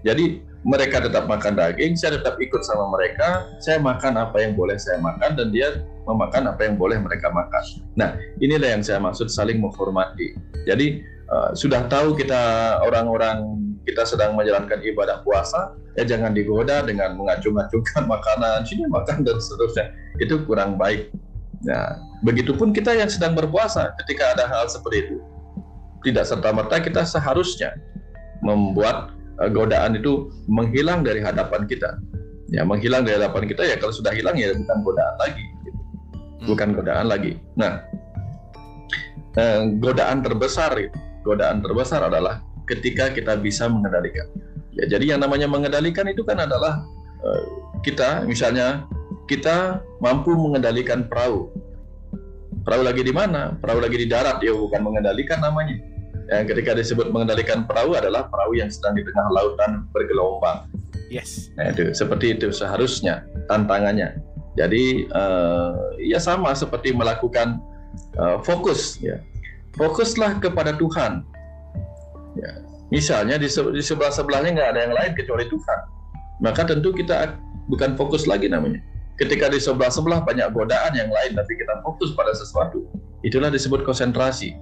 jadi mereka tetap makan daging, saya tetap ikut sama mereka, saya makan apa yang boleh saya makan, dan dia memakan apa yang boleh mereka makan. Nah, inilah yang saya maksud saling menghormati. Jadi, sudah tahu kita orang-orang kita sedang menjalankan ibadah puasa, ya jangan digoda dengan mengacung-acungkan makanan, sini makan dan seterusnya. Itu kurang baik. Nah, begitupun kita yang sedang berpuasa, ketika ada hal seperti itu, tidak serta-merta kita seharusnya membuat godaan itu menghilang dari hadapan kita. Ya, menghilang dari hadapan kita ya kalau sudah hilang ya bukan godaan lagi, gitu. Bukan godaan lagi. Nah, godaan terbesar adalah ketika kita bisa mengendalikan. Ya, jadi yang namanya mengendalikan itu kan adalah kita, misalnya kita mampu mengendalikan perahu. Perahu lagi di mana? Perahu lagi di darat, ya bukan mengendalikan namanya. Yang ketika disebut mengendalikan perahu adalah perahu yang sedang di tengah lautan bergelombang. Yes. Nah, itu seperti itu seharusnya tantangannya. Jadi ya sama seperti melakukan fokus. Ya. Fokuslah kepada Tuhan. Ya. Misalnya di sebelah-sebelahnya nggak ada yang lain kecuali Tuhan. Maka tentu kita bukan fokus lagi namanya. Ketika di sebelah-sebelah banyak godaan yang lain, tapi kita fokus pada sesuatu, itulah disebut konsentrasi.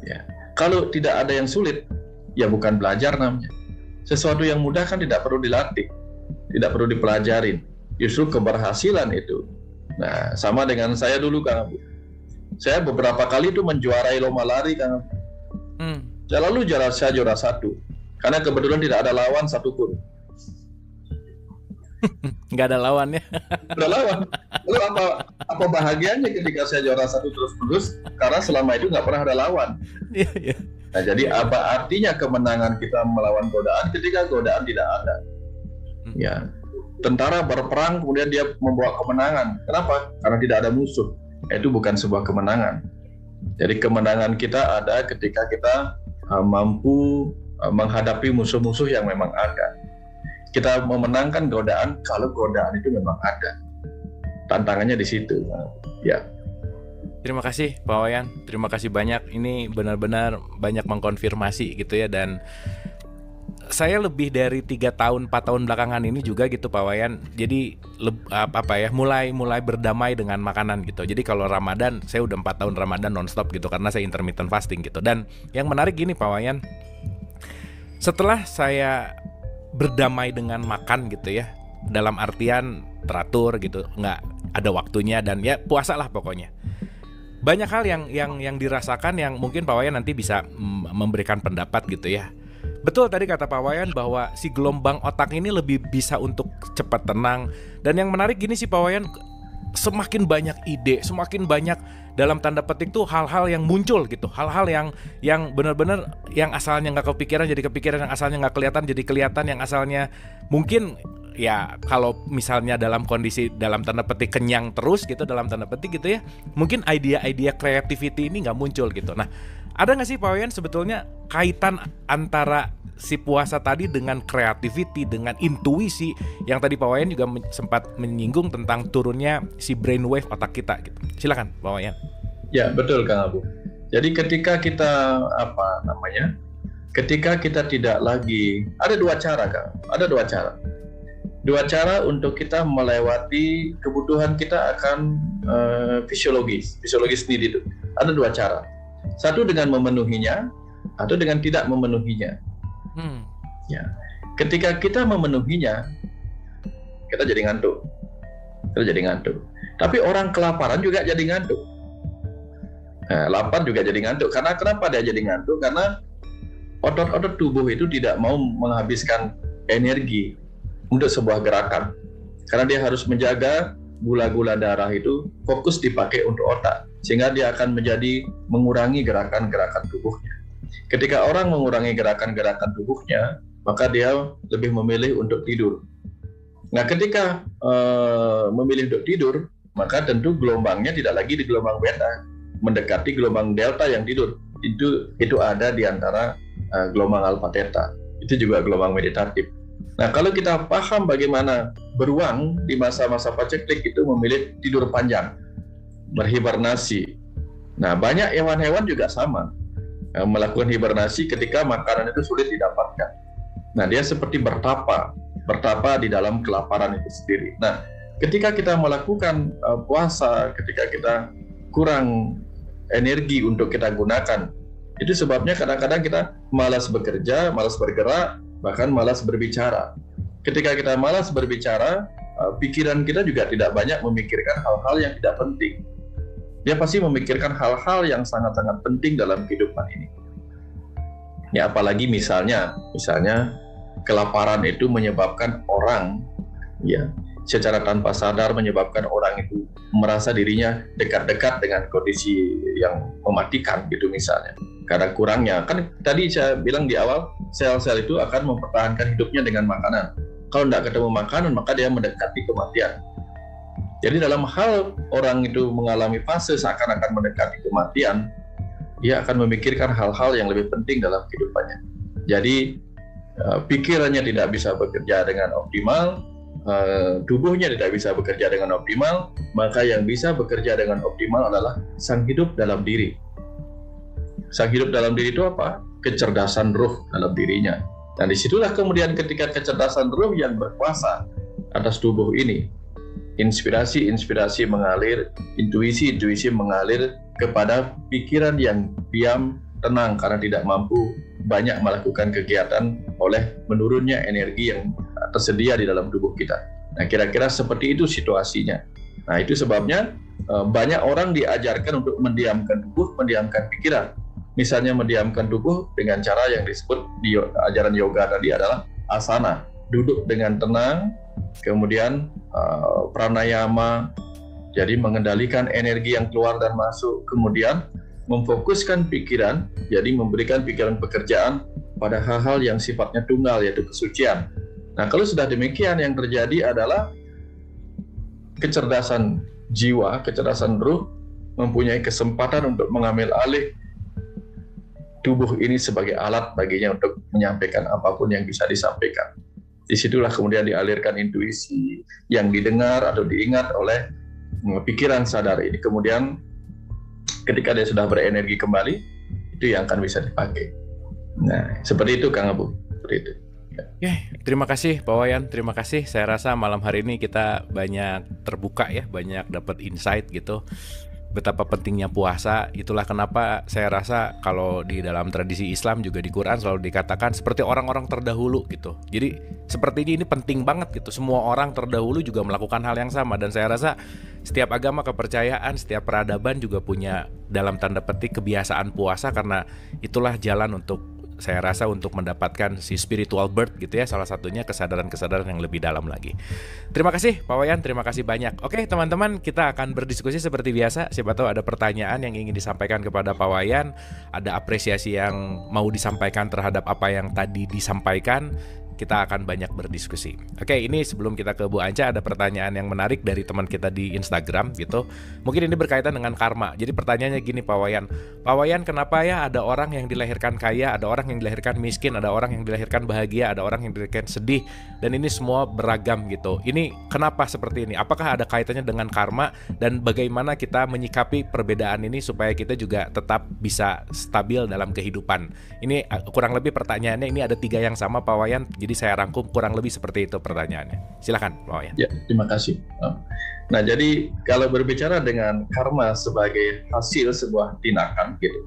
Ya. Kalau tidak ada yang sulit, ya bukan belajar namanya. Sesuatu yang mudah kan tidak perlu dilatih, tidak perlu dipelajarin. Justru keberhasilan itu. Nah, sama dengan saya dulu Kang Abu. Saya beberapa kali itu menjuarai lomba lari Kang Abu. Saya lalu juara 1, karena kebetulan tidak ada lawan satupun. Nggak ada lawannya. Udah lawan. Lalu apa bahagianya ketika saya juara 1 terus-menerus, karena selama itu nggak pernah ada lawan. Nah, jadi apa artinya kemenangan kita melawan godaan ketika godaan tidak ada? Ya, tentara berperang kemudian dia membawa kemenangan. Kenapa? Karena tidak ada musuh. Itu bukan sebuah kemenangan. Jadi kemenangan kita ada ketika kita mampu menghadapi musuh-musuh yang memang ada. Kita memenangkan godaan kalau godaan itu memang ada. Tantangannya di situ. Ya. Terima kasih Pak Wayan, terima kasih banyak. Ini benar-benar banyak mengkonfirmasi gitu ya. Dan saya lebih dari 3 tahun, 4 tahun belakangan ini juga gitu Pak Wayan. Jadi mulai berdamai dengan makanan gitu. Jadi kalau Ramadan, saya udah 4 tahun Ramadan nonstop gitu, karena saya intermittent fasting gitu. Dan yang menarik gini Pak Wayan, setelah saya berdamai dengan makan gitu ya, dalam artian teratur gitu, nggak ada waktunya dan ya puasa lah pokoknya. Banyak hal yang dirasakan yang mungkin Pak Wayan nanti bisa memberikan pendapat gitu ya. Betul tadi kata Pak Wayan bahwa si gelombang otak ini lebih bisa untuk cepat tenang. Dan yang menarik gini sih Pak Wayan, semakin banyak ide, semakin banyak dalam tanda petik tuh hal-hal yang muncul gitu, hal-hal yang benar-benar yang asalnya nggak kepikiran jadi kepikiran, yang asalnya nggak kelihatan jadi kelihatan, yang asalnya mungkin ya kalau misalnya dalam kondisi dalam tanda petik kenyang terus gitu, dalam tanda petik gitu ya, mungkin ide-ide creativity ini nggak muncul gitu. Nah, ada nggak sih Pak Wayan sebetulnya kaitan antara si puasa tadi dengan creativity, dengan intuisi yang tadi Pak Wayan juga sempat menyinggung tentang turunnya si brainwave otak kita gitu. Silakan Pak Wayan. Ya, betul Kang Abu. Jadi ketika kita ketika kita tidak lagi, ada 2 cara Kang. Ada 2 cara. 2 cara untuk kita melewati kebutuhan kita akan fisiologis sendiri itu. Ada 2 cara. Satu dengan memenuhinya, atau dengan tidak memenuhinya. Ya. Ketika kita memenuhinya, kita jadi ngantuk. Tapi orang kelaparan juga jadi ngantuk. Nah, lapar juga jadi ngantuk. Karena kenapa dia jadi ngantuk? Karena otot-otot tubuh itu tidak mau menghabiskan energi untuk sebuah gerakan. Karena dia harus menjaga gula-gula darah itu fokus dipakai untuk otak, sehingga dia akan mengurangi gerakan-gerakan tubuhnya. Ketika orang mengurangi gerakan-gerakan tubuhnya, maka dia lebih memilih untuk tidur. Nah, ketika memilih untuk tidur, maka tentu gelombangnya tidak lagi di gelombang beta, mendekati gelombang delta yang tidur. Itu ada di antara gelombang alpha theta. Itu juga gelombang meditatif. Nah, kalau kita paham bagaimana beruang di masa-masa paceklik itu memilih tidur panjang, berhibernasi. Nah, banyak hewan-hewan juga sama, melakukan hibernasi ketika makanan itu sulit didapatkan. Nah, dia seperti bertapa di dalam kelaparan itu sendiri. Nah, ketika kita melakukan puasa, ketika kita kurang energi untuk kita gunakan, itu sebabnya kadang-kadang kita malas bekerja, malas bergerak, bahkan malas berbicara. Ketika kita malas berbicara, pikiran kita juga tidak banyak memikirkan hal-hal yang tidak penting. Dia pasti memikirkan hal-hal yang sangat-sangat penting dalam kehidupan ini. Ya, apalagi misalnya kelaparan itu menyebabkan orang, ya, secara tanpa sadar menyebabkan orang itu merasa dirinya dekat-dekat dengan kondisi yang mematikan gitu misalnya. Karena kurangnya, kan tadi saya bilang di awal, sel-sel itu akan mempertahankan hidupnya dengan makanan. Kalau tidak ketemu makanan, maka dia mendekati kematian. Jadi dalam hal orang itu mengalami fase seakan-akan mendekati kematian, dia akan memikirkan hal-hal yang lebih penting dalam kehidupannya. Jadi pikirannya tidak bisa bekerja dengan optimal, tubuhnya tidak bisa bekerja dengan optimal, maka yang bisa bekerja dengan optimal adalah sang hidup dalam diri. Sang hidup dalam diri itu apa? Kecerdasan ruh dalam dirinya. Dan disitulah kemudian ketika kecerdasan ruh yang berkuasa atas tubuh ini, inspirasi mengalir, intuisi mengalir kepada pikiran yang diam, tenang karena tidak mampu banyak melakukan kegiatan oleh menurunnya energi yang tersedia di dalam tubuh kita. Nah, kira-kira seperti itu situasinya. Nah, itu sebabnya banyak orang diajarkan untuk mendiamkan tubuh, mendiamkan pikiran. Misalnya mendiamkan tubuh dengan cara yang disebut di ajaran yoga tadi adalah asana, duduk dengan tenang, kemudian pranayama, jadi mengendalikan energi yang keluar dan masuk, kemudian memfokuskan pikiran, jadi memberikan pikiran pekerjaan pada hal-hal yang sifatnya tunggal, yaitu kesucian. Nah, kalau sudah demikian, yang terjadi adalah kecerdasan jiwa, kecerdasan ruh mempunyai kesempatan untuk mengambil alih tubuh ini sebagai alat baginya untuk menyampaikan apapun yang bisa disampaikan. Disitulah kemudian dialirkan intuisi yang didengar atau diingat oleh pikiran sadar ini. Kemudian ketika dia sudah berenergi kembali, itu yang akan bisa dipakai. Nah, seperti itu Kang Abu, seperti itu. Ya, terima kasih Pak Wayan, terima kasih. Saya rasa malam hari ini kita banyak terbuka ya, banyak dapat insight gitu. Betapa pentingnya puasa. Itulah kenapa saya rasa kalau di dalam tradisi Islam juga di Quran selalu dikatakan seperti orang-orang terdahulu gitu. Jadi seperti ini penting banget gitu. Semua orang terdahulu juga melakukan hal yang sama. Dan saya rasa setiap agama, kepercayaan, setiap peradaban juga punya dalam tanda petik kebiasaan puasa. Karena itulah jalan untuk, saya rasa, untuk mendapatkan si spiritual birth gitu ya. Salah satunya kesadaran-kesadaran yang lebih dalam lagi. Terima kasih Pak Wayan, terima kasih banyak. Oke teman-teman, kita akan berdiskusi seperti biasa. Siapa tahu ada pertanyaan yang ingin disampaikan kepada Pak Wayan, ada apresiasi yang mau disampaikan terhadap apa yang tadi disampaikan, kita akan banyak berdiskusi. Oke, ini sebelum kita ke Bu Anca, ada pertanyaan yang menarik dari teman kita di Instagram gitu. Mungkin ini berkaitan dengan karma. Jadi pertanyaannya gini Pak Wayan. Pak Wayan, kenapa ya ada orang yang dilahirkan kaya, ada orang yang dilahirkan miskin, ada orang yang dilahirkan bahagia, ada orang yang dilahirkan sedih, dan ini semua beragam gitu. Ini kenapa seperti ini? Apakah ada kaitannya dengan karma, dan bagaimana kita menyikapi perbedaan ini supaya kita juga tetap bisa stabil dalam kehidupan? Ini kurang lebih pertanyaannya, ini ada 3 yang sama Pak Wayan. Jadi saya rangkum kurang lebih seperti itu pertanyaannya. Silakan Pak Wayan. Ya, terima kasih. Nah, jadi kalau berbicara dengan karma sebagai hasil sebuah tindakan gitu,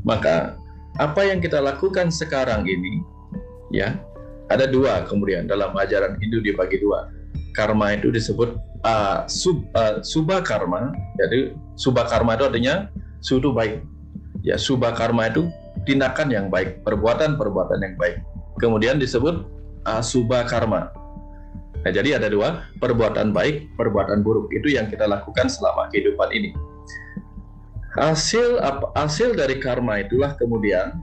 maka apa yang kita lakukan sekarang ini, ya, ada dua kemudian dalam ajaran Hindu dibagi dua. Karma itu disebut subha karma. Jadi subha karma itu artinya suatu baik. Ya, subha karma itu tindakan yang baik, perbuatan-perbuatan yang baik. Kemudian disebut asubha karma. Nah, jadi ada dua, perbuatan baik, perbuatan buruk. Itu yang kita lakukan selama kehidupan ini. Hasil dari karma itulah kemudian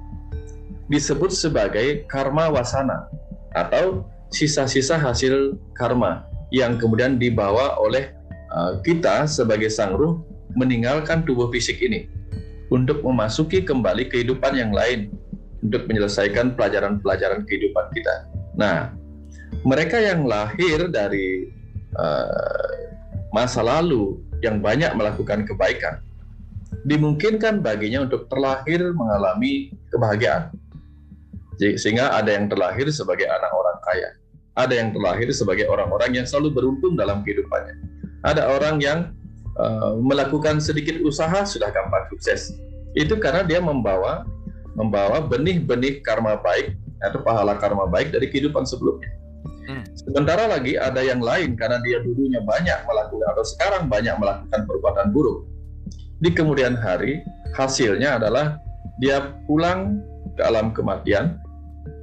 disebut sebagai karma wasana atau sisa-sisa hasil karma yang kemudian dibawa oleh kita sebagai sang ruh meninggalkan tubuh fisik ini untuk memasuki kembali kehidupan yang lain untuk menyelesaikan pelajaran-pelajaran kehidupan kita. Nah, mereka yang lahir dari masa lalu yang banyak melakukan kebaikan, dimungkinkan baginya untuk terlahir mengalami kebahagiaan. Sehingga ada yang terlahir sebagai anak orang kaya, ada yang terlahir sebagai orang-orang yang selalu beruntung dalam kehidupannya. Ada orang yang melakukan sedikit usaha sudah gampang sukses. Itu karena dia membawa benih-benih karma baik atau pahala karma baik dari kehidupan sebelumnya. Sementara lagi ada yang lain karena dia dulunya banyak melakukan atau sekarang banyak melakukan perbuatan buruk. Di kemudian hari hasilnya adalah dia pulang ke alam kematian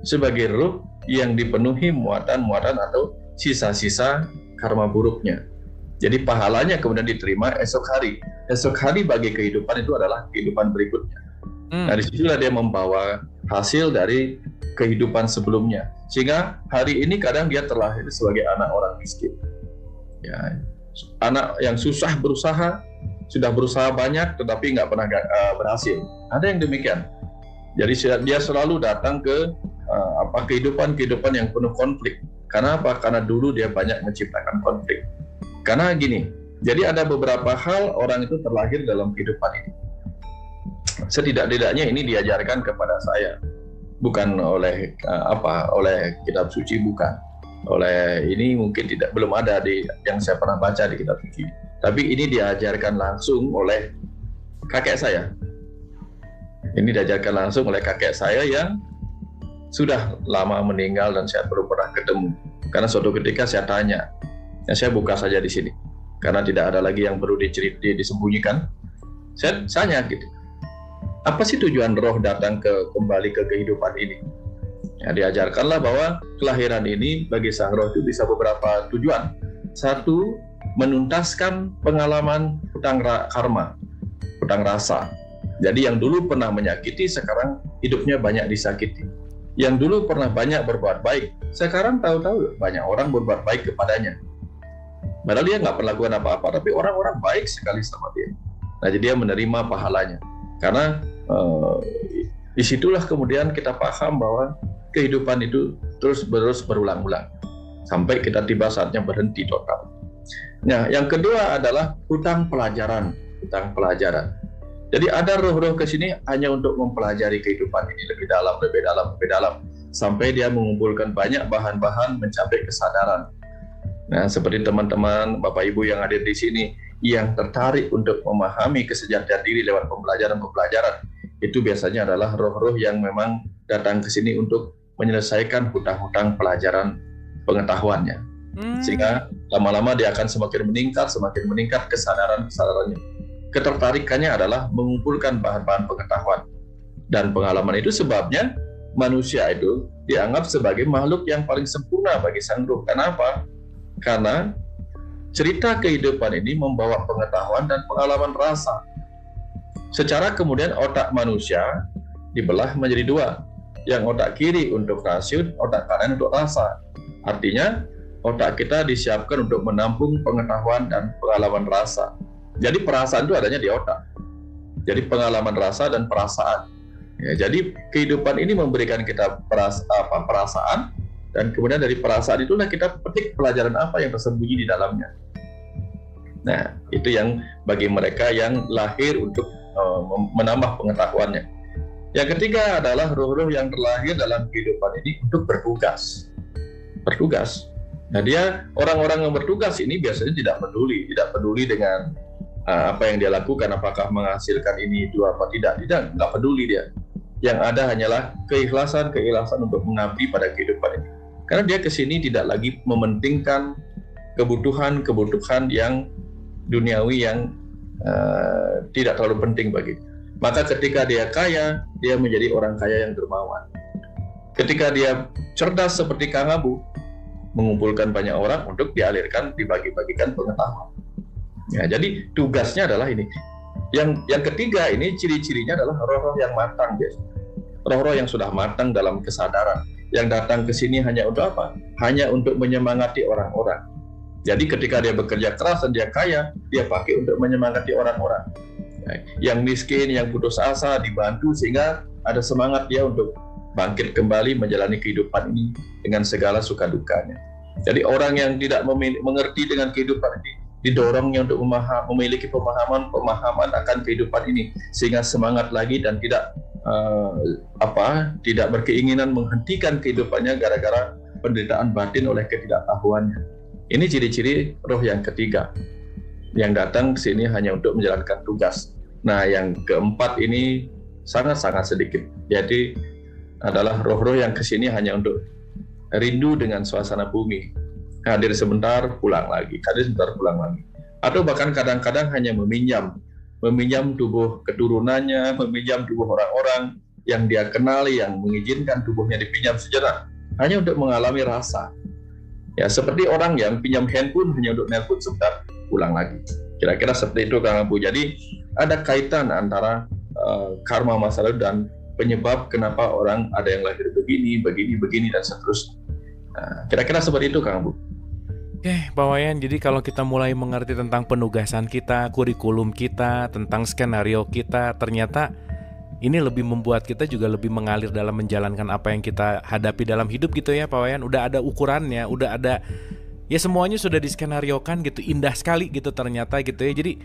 sebagai ruh yang dipenuhi muatan-muatan atau sisa-sisa karma buruknya. Jadi pahalanya kemudian diterima esok hari. Esok hari bagi kehidupan itu adalah kehidupan berikutnya. Nah, disitulah dia membawa hasil dari kehidupan sebelumnya. Sehingga hari ini kadang dia terlahir sebagai anak orang miskin. Ya, anak yang susah berusaha, sudah berusaha banyak tetapi nggak pernah berhasil. Ada yang demikian. Jadi dia selalu datang ke kehidupan yang penuh konflik. Karena apa? Karena dulu dia banyak menciptakan konflik. Karena gini, jadi ada beberapa hal orang itu terlahir dalam kehidupan ini. Setidak-tidaknya ini diajarkan kepada saya, bukan oleh kitab suci, bukan. Oleh ini mungkin belum ada yang saya pernah baca di kitab suci. Tapi ini diajarkan langsung oleh kakek saya. Ini diajarkan langsung oleh kakek saya yang sudah lama meninggal dan saya belum pernah ketemu. Karena suatu ketika saya tanya, saya buka saja di sini, karena tidak ada lagi yang perlu disembunyikan. Saya tanya gitu, apa sih tujuan roh datang kembali ke kehidupan ini? Ya, diajarkanlah bahwa kelahiran ini bagi sang roh itu bisa beberapa tujuan. Satu, menuntaskan pengalaman hutang karma, hutang rasa. Jadi yang dulu pernah menyakiti, sekarang hidupnya banyak disakiti. Yang dulu pernah banyak berbuat baik, sekarang tahu-tahu banyak orang berbuat baik kepadanya. Padahal dia nggak pernah lakukan apa-apa, tapi orang-orang baik sekali sama dia. Nah, jadi dia menerima pahalanya. Karena disitulah kemudian kita paham bahwa kehidupan itu terus-menerus berulang-ulang sampai kita tiba saatnya berhenti total. Nah, yang kedua adalah hutang pelajaran. Jadi ada roh-roh ke sini hanya untuk mempelajari kehidupan ini lebih dalam, sampai dia mengumpulkan banyak bahan-bahan mencapai kesadaran. Nah, seperti teman-teman, Bapak Ibu yang hadir di sini yang tertarik untuk memahami kesejahteraan diri lewat pembelajaran, itu biasanya adalah roh-roh yang memang datang ke sini untuk menyelesaikan hutang-hutang pelajaran pengetahuannya. Sehingga lama-lama dia akan semakin meningkat kesadarannya. Ketertarikannya adalah mengumpulkan bahan-bahan pengetahuan. Dan pengalaman itu sebabnya manusia itu dianggap sebagai makhluk yang paling sempurna bagi sang ruh. Kenapa? Karena cerita kehidupan ini membawa pengetahuan dan pengalaman rasa. Secara kemudian otak manusia dibelah menjadi dua. Yang otak kiri untuk rasio, otak kanan untuk rasa. Artinya otak kita disiapkan untuk menampung pengetahuan dan pengalaman rasa. Jadi perasaan itu adanya di otak. Jadi pengalaman rasa dan perasaan. Ya, jadi kehidupan ini memberikan kita perasaan, dan kemudian dari perasaan itulah kita petik pelajaran apa yang tersembunyi di dalamnya. Nah, itu yang bagi mereka yang lahir untuk menambah pengetahuannya. Yang ketiga adalah roh-roh yang terlahir dalam kehidupan ini untuk bertugas. Nah, dia orang-orang yang bertugas ini biasanya tidak peduli dengan apa yang dia lakukan, apakah menghasilkan ini itu apa tidak, nggak peduli dia. Yang ada hanyalah keikhlasan untuk mengabdi pada kehidupan ini. Karena dia kesini tidak lagi mementingkan kebutuhan yang duniawi yang tidak terlalu penting bagi. Maka ketika dia kaya, dia menjadi orang kaya yang dermawan. Ketika dia cerdas seperti Kang Abu, mengumpulkan banyak orang untuk dialirkan, dibagi-bagikan pengetahuan. Ya, jadi tugasnya adalah ini. Yang ketiga ini ciri-cirinya adalah roh-roh yang matang, guys. Roh-roh yang sudah matang dalam kesadaran, yang datang ke sini hanya untuk apa? Hanya untuk menyemangati orang-orang. Jadi ketika dia bekerja keras dan dia kaya, dia pakai untuk menyemangati orang-orang. Yang miskin, yang putus asa dibantu sehingga ada semangat dia untuk bangkit kembali menjalani kehidupan ini dengan segala suka dukanya. Jadi orang yang tidak mengerti dengan kehidupan ini didorongnya untuk memiliki pemahaman akan kehidupan ini sehingga semangat lagi dan tidak berkeinginan menghentikan kehidupannya gara-gara penderitaan batin oleh ketidaktahuannya. Ini ciri-ciri roh yang ketiga yang datang ke sini hanya untuk menjalankan tugas. Nah, yang keempat ini sangat-sangat sedikit. Jadi adalah roh-roh yang ke sini hanya untuk rindu dengan suasana bumi. Hadir sebentar, pulang lagi. Hadir sebentar, pulang lagi. Atau bahkan kadang-kadang hanya meminjam tubuh keturunannya, meminjam tubuh orang-orang yang dia kenali, yang mengizinkan tubuhnya dipinjam sejenak, hanya untuk mengalami rasa. Ya, seperti orang yang pinjam handphone hanya untuk nelpon sebentar, pulang lagi. Kira-kira seperti itu Kang Abu. Jadi ada kaitan antara karma masa lalu dan penyebab kenapa orang ada yang lahir begini dan seterusnya. Nah, kira-kira seperti itu Kang Abu. Oke, Pak Wayan, jadi kalau kita mulai mengerti tentang penugasan kita, kurikulum kita, tentang skenario kita, ternyata ini lebih membuat kita juga lebih mengalir dalam menjalankan apa yang kita hadapi dalam hidup gitu ya Pak Wayan. Udah ada ukurannya, udah ada, ya semuanya sudah diskenariokan gitu, indah sekali gitu ternyata gitu ya. Jadi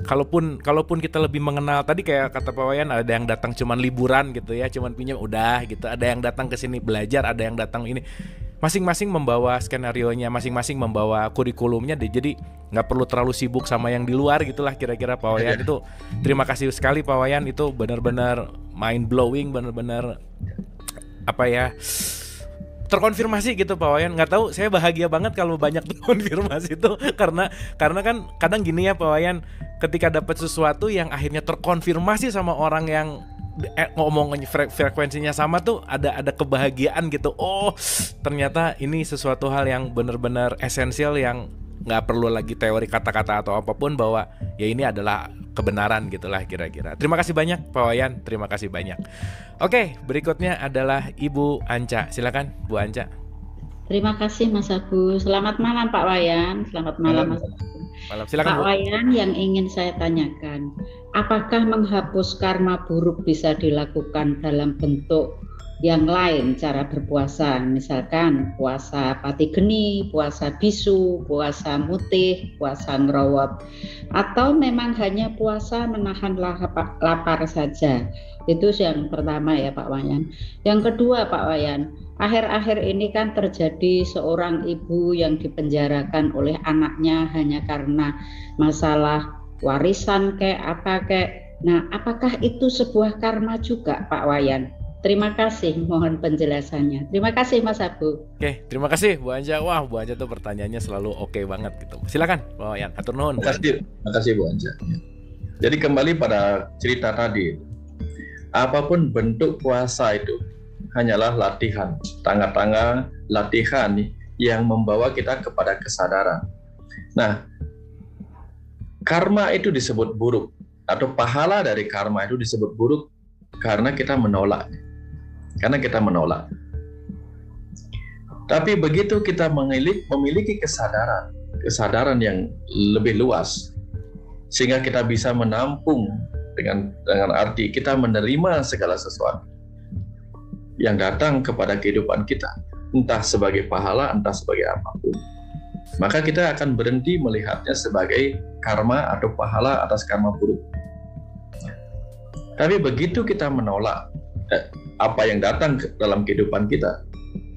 kalaupun kita lebih mengenal, tadi kayak kata Pak Wayan, ada yang datang cuman liburan gitu ya, cuman pinjam udah gitu, ada yang datang ke sini belajar, ada yang datang ini. Masing-masing membawa skenarionya, masing-masing membawa kurikulumnya deh. Jadi nggak perlu terlalu sibuk sama yang di luar gitulah kira-kira Pak Wayan. Itu terima kasih sekali Pak Wayan, itu benar-benar mind blowing, benar-benar terkonfirmasi gitu Pak Wayan. Nggak tahu, saya bahagia banget kalau banyak terkonfirmasi itu karena kan kadang gini ya Pak Wayan, ketika dapat sesuatu yang akhirnya terkonfirmasi sama orang yang ngomongnya frekuensinya sama tuh ada kebahagiaan gitu. Oh, ternyata ini sesuatu hal yang benar-benar esensial yang nggak perlu lagi teori kata-kata atau apapun, bahwa ya ini adalah kebenaran gitulah kira-kira. Terima kasih banyak Pak Wayan, terima kasih banyak. Oke, berikutnya adalah Ibu Anca. Silakan Bu Anca. Terima kasih Mas Agus. Selamat malam Pak Wayan. Selamat malam Mas Agus. Malam, silakan Pak Bu. Wayan, yang ingin saya tanyakan, apakah menghapus karma buruk bisa dilakukan dalam bentuk yang lain cara berpuasa, misalkan puasa pati geni, puasa bisu, puasa mutih, puasa ngerawat, atau memang hanya puasa menahan lapar saja? Itu yang pertama ya Pak Wayan. Yang kedua Pak Wayan, akhir-akhir ini kan terjadi seorang ibu yang dipenjarakan oleh anaknya hanya karena masalah warisan kayak apa kayak. Nah, apakah itu sebuah karma juga Pak Wayan? Terima kasih, mohon penjelasannya. Terima kasih Mas Abu. Oke, terima kasih Bu Anja. Wah, Bu Anja tuh pertanyaannya selalu oke banget gitu. Silakan Pak Wayan, atur nuhun. Terima kasih Bu Anja. Jadi kembali pada cerita tadi, apapun bentuk puasa itu hanyalah latihan, tangga-tangga latihan yang membawa kita kepada kesadaran. Nah, karma itu disebut buruk, atau pahala dari karma itu disebut buruk karena kita menolak. Tapi begitu kita memiliki kesadaran yang lebih luas, sehingga kita bisa menampung dengan arti kita menerima segala sesuatu yang datang kepada kehidupan kita, entah sebagai pahala, entah sebagai apapun, maka kita akan berhenti melihatnya sebagai karma atau pahala atas karma buruk. Tapi begitu kita menolak apa yang datang dalam kehidupan kita,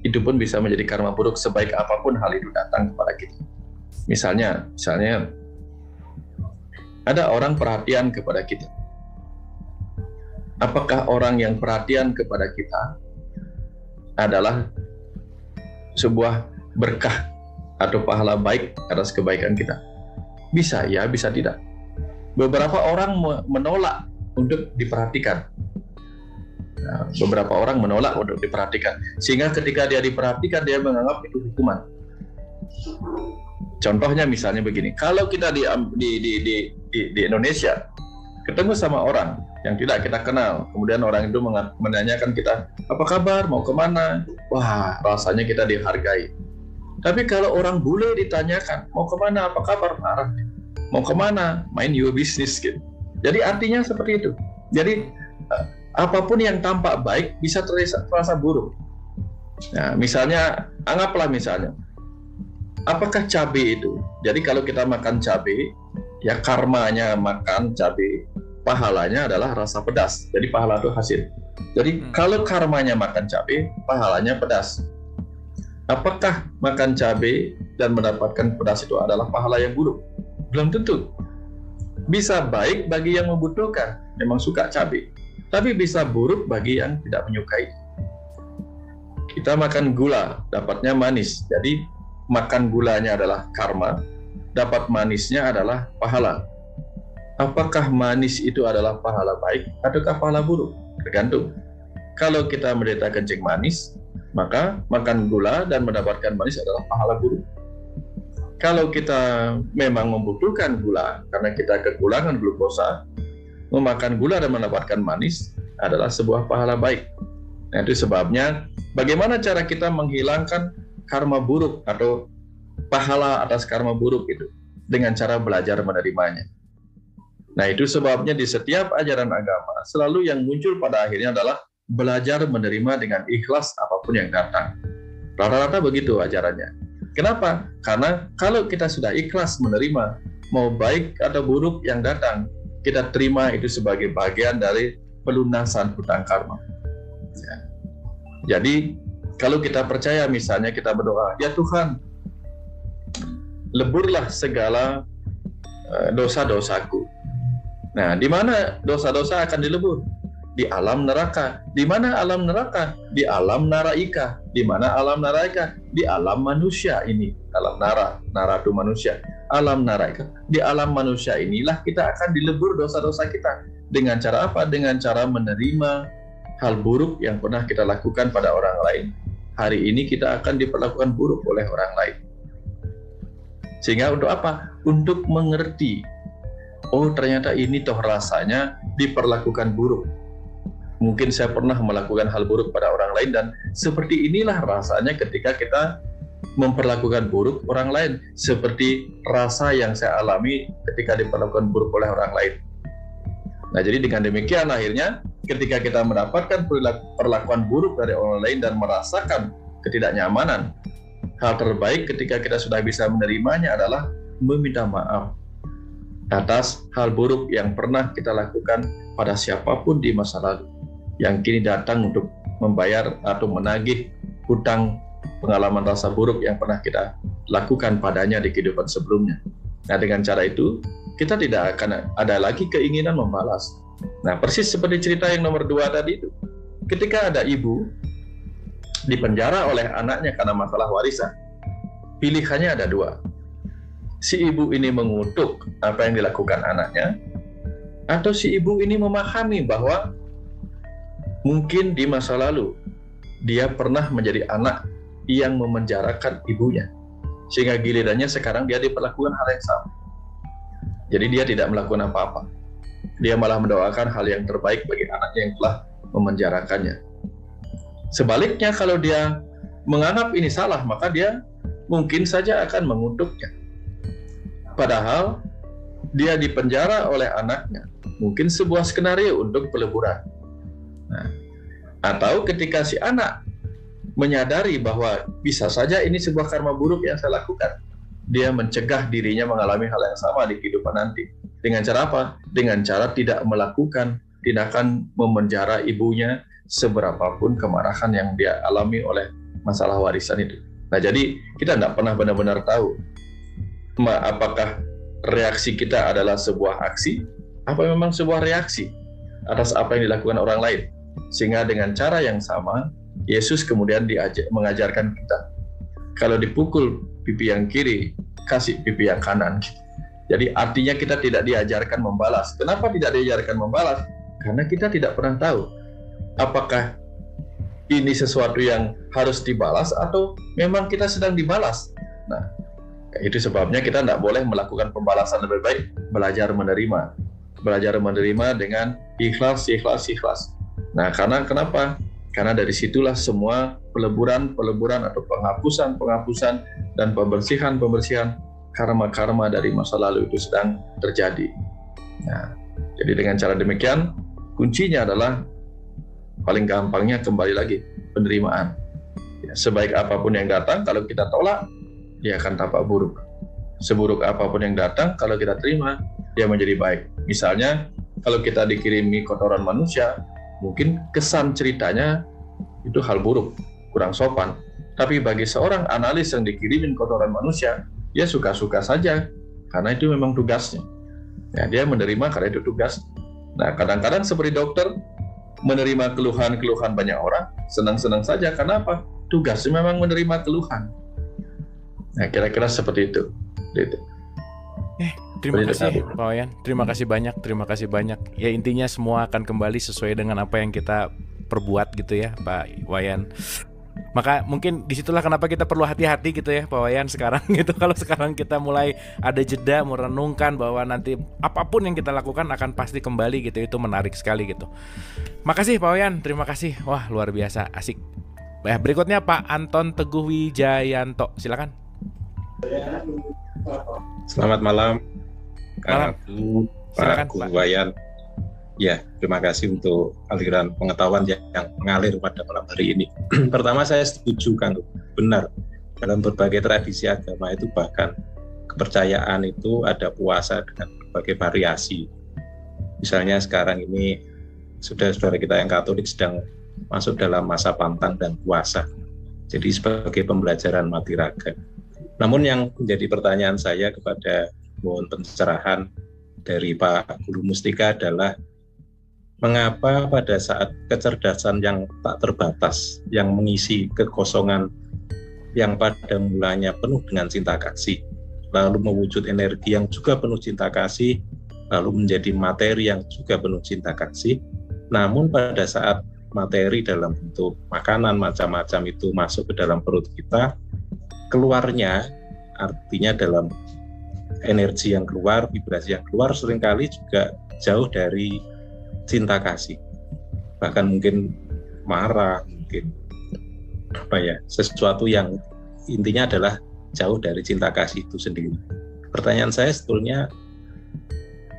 itu pun bisa menjadi karma buruk sebaik apapun hal itu datang kepada kita. Misalnya ada orang perhatian kepada kita. apakah orang yang perhatian kepada kita adalah sebuah berkah atau pahala baik atas kebaikan kita? Bisa ya, bisa tidak. Beberapa orang menolak untuk diperhatikan. Nah, beberapa orang menolak untuk diperhatikan, sehingga ketika dia diperhatikan dia menganggap itu hukuman. Contohnya misalnya begini, kalau kita di Indonesia ketemu sama orang yang tidak kita kenal, kemudian orang itu menanyakan kita, apa kabar, mau kemana? Wah, rasanya kita dihargai. Tapi kalau orang bule ditanyakan, mau kemana, apa kabar, marah. Mau kemana, mind your business gitu. Jadi artinya seperti itu. Jadi apapun yang tampak baik bisa terasa buruk. Nah, misalnya, anggaplah misalnya, apakah cabai itu? Jadi kalau kita makan cabai, ya karmanya makan cabai, pahalanya adalah rasa pedas. Jadi pahala itu hasil. Jadi kalau karmanya makan cabai, pahalanya pedas. Apakah makan cabai dan mendapatkan pedas itu adalah pahala yang buruk? Belum tentu. Bisa baik bagi yang membutuhkan, memang suka cabai. Tapi bisa buruk bagi yang tidak menyukai. Kita makan gula, dapatnya manis. Jadi makan gulanya adalah karma, dapat manisnya adalah pahala. Apakah manis itu adalah pahala baik ataukah pahala buruk? Tergantung. Kalau kita menderita kencing manis, maka makan gula dan mendapatkan manis adalah pahala buruk. Kalau kita memang membutuhkan gula karena kita kekurangan glukosa, memakan gula dan mendapatkan manis adalah sebuah pahala baik. Nah, itu sebabnya bagaimana cara kita menghilangkan karma buruk atau pahala atas karma buruk itu dengan cara belajar menerimanya. Nah, itu sebabnya di setiap ajaran agama selalu yang muncul pada akhirnya adalah belajar menerima dengan ikhlas apapun yang datang. Rata-rata begitu ajarannya. Kenapa? Karena kalau kita sudah ikhlas menerima, mau baik atau buruk yang datang, kita terima itu sebagai bagian dari pelunasan hutang karma. Ya. Jadi, kalau kita percaya misalnya kita berdoa, ya Tuhan, leburlah segala dosa-dosaku. Nah, di mana dosa-dosa akan dilebur? Di alam neraka. Di mana alam neraka? Di alam naraika. Di mana alam naraika? Di alam manusia ini. Alam nara itu manusia. Alam naraika. Di alam manusia inilah kita akan dilebur dosa-dosa kita. Dengan cara apa? Dengan cara menerima hal buruk yang pernah kita lakukan pada orang lain. Hari ini kita akan diperlakukan buruk oleh orang lain. Sehingga untuk apa? Untuk mengerti. Oh, ternyata ini toh rasanya diperlakukan buruk. Mungkin saya pernah melakukan hal buruk pada orang lain dan seperti inilah rasanya ketika kita memperlakukan buruk orang lain. Seperti rasa yang saya alami ketika diperlakukan buruk oleh orang lain. Nah, jadi dengan demikian akhirnya ketika kita mendapatkan perlakuan buruk dari orang lain dan merasakan ketidaknyamanan, hal terbaik ketika kita sudah bisa menerimanya adalah meminta maaf atas hal buruk yang pernah kita lakukan pada siapapun di masa lalu, yang kini datang untuk membayar atau menagih hutang pengalaman rasa buruk yang pernah kita lakukan padanya di kehidupan sebelumnya. Nah, dengan cara itu, kita tidak akan ada lagi keinginan membalas. Nah, persis seperti cerita yang nomor 2 tadi itu. Ketika ada ibu dipenjara oleh anaknya karena masalah warisan, pilihannya ada 2. Si ibu ini mengutuk apa yang dilakukan anaknya, atau si ibu ini memahami bahwa mungkin di masa lalu dia pernah menjadi anak yang memenjarakan ibunya, sehingga gilirannya sekarang dia diperlakukan hal yang sama. Jadi dia tidak melakukan apa-apa, dia malah mendoakan hal yang terbaik bagi anaknya yang telah memenjarakannya. Sebaliknya, kalau dia menganggap ini salah, maka dia mungkin saja akan mengutuknya. Padahal dia dipenjara oleh anaknya, mungkin sebuah skenario untuk peleburan. Nah, atau ketika si anak menyadari bahwa bisa saja ini sebuah karma buruk yang saya lakukan, dia mencegah dirinya mengalami hal yang sama di kehidupan nanti. Dengan cara apa? Dengan cara tidak melakukan tindakan memenjara ibunya seberapapun kemarahan yang dia alami oleh masalah warisan itu. Nah, jadi kita tidak pernah benar-benar tahu apakah reaksi kita adalah sebuah aksi, apa memang sebuah reaksi. atas apa yang dilakukan orang lain. Sehingga dengan cara yang sama, Yesus kemudian mengajarkan kita, kalau dipukul pipi yang kiri, kasih pipi yang kanan. Jadi artinya kita tidak diajarkan membalas. Kenapa tidak diajarkan membalas? Karena kita tidak pernah tahu apakah ini sesuatu yang harus dibalas atau memang kita sedang dibalas. Nah, itu sebabnya kita tidak boleh melakukan pembalasan, lebih baik belajar menerima. Belajar menerima dengan ikhlas. Nah, karena kenapa? Karena dari situlah semua peleburan atau penghapusan dan pembersihan karma dari masa lalu itu sedang terjadi. Nah, jadi dengan cara demikian, kuncinya adalah paling gampangnya kembali lagi penerimaan. Ya, sebaik apapun yang datang, kalau kita tolak, dia akan tampak buruk. Seburuk apapun yang datang, kalau kita terima, dia menjadi baik. Misalnya, kalau kita dikirimi kotoran manusia, mungkin kesan ceritanya itu hal buruk, kurang sopan. Tapi bagi seorang analis yang dikirimin kotoran manusia, dia suka-suka saja, karena itu memang tugasnya. Ya, dia menerima karena itu tugas. Nah, kadang-kadang seperti dokter, menerima keluhan-keluhan banyak orang, senang-senang saja. Karena apa? Tugasnya memang menerima keluhan. Nah, kira-kira seperti itu. Terima kasih Pak Wayan. Terima kasih banyak. Ya, intinya semua akan kembali sesuai dengan apa yang kita perbuat gitu ya Pak Wayan. Maka mungkin disitulah kenapa kita perlu hati-hati gitu ya Pak Wayan sekarang gitu. Kalau sekarang kita mulai ada jeda merenungkan bahwa nanti apapun yang kita lakukan akan pasti kembali gitu. Itu menarik sekali gitu. Makasih Pak Wayan, terima kasih. Wah, luar biasa, asik. Berikutnya Pak Anton Teguh Wijayanto, silakan. Selamat malam. Silakan Pak Wayan. Ya, terima kasih untuk aliran pengetahuan yang mengalir pada malam hari ini. Pertama, saya setuju Kang, benar. Dalam berbagai tradisi agama itu bahkan kepercayaan itu ada puasa dengan berbagai variasi. Misalnya sekarang ini saudara-saudara kita yang Katolik sedang masuk dalam masa pantang dan puasa. Jadi sebagai pembelajaran mati raga. Namun yang menjadi pertanyaan saya kepada mohon pencerahan dari Pak Guru Mustika adalah mengapa pada saat kecerdasan yang tak terbatas, yang mengisi kekosongan yang pada mulanya penuh dengan cinta kasih, lalu mewujud energi yang juga penuh cinta kasih, lalu menjadi materi yang juga penuh cinta kasih, namun pada saat materi dalam bentuk makanan macam-macam itu masuk ke dalam perut kita, keluarnya, artinya dalam energi yang keluar, vibrasi yang keluar seringkali juga jauh dari cinta kasih, bahkan mungkin marah, mungkin sesuatu yang intinya adalah jauh dari cinta kasih itu sendiri. Pertanyaan saya sebetulnya,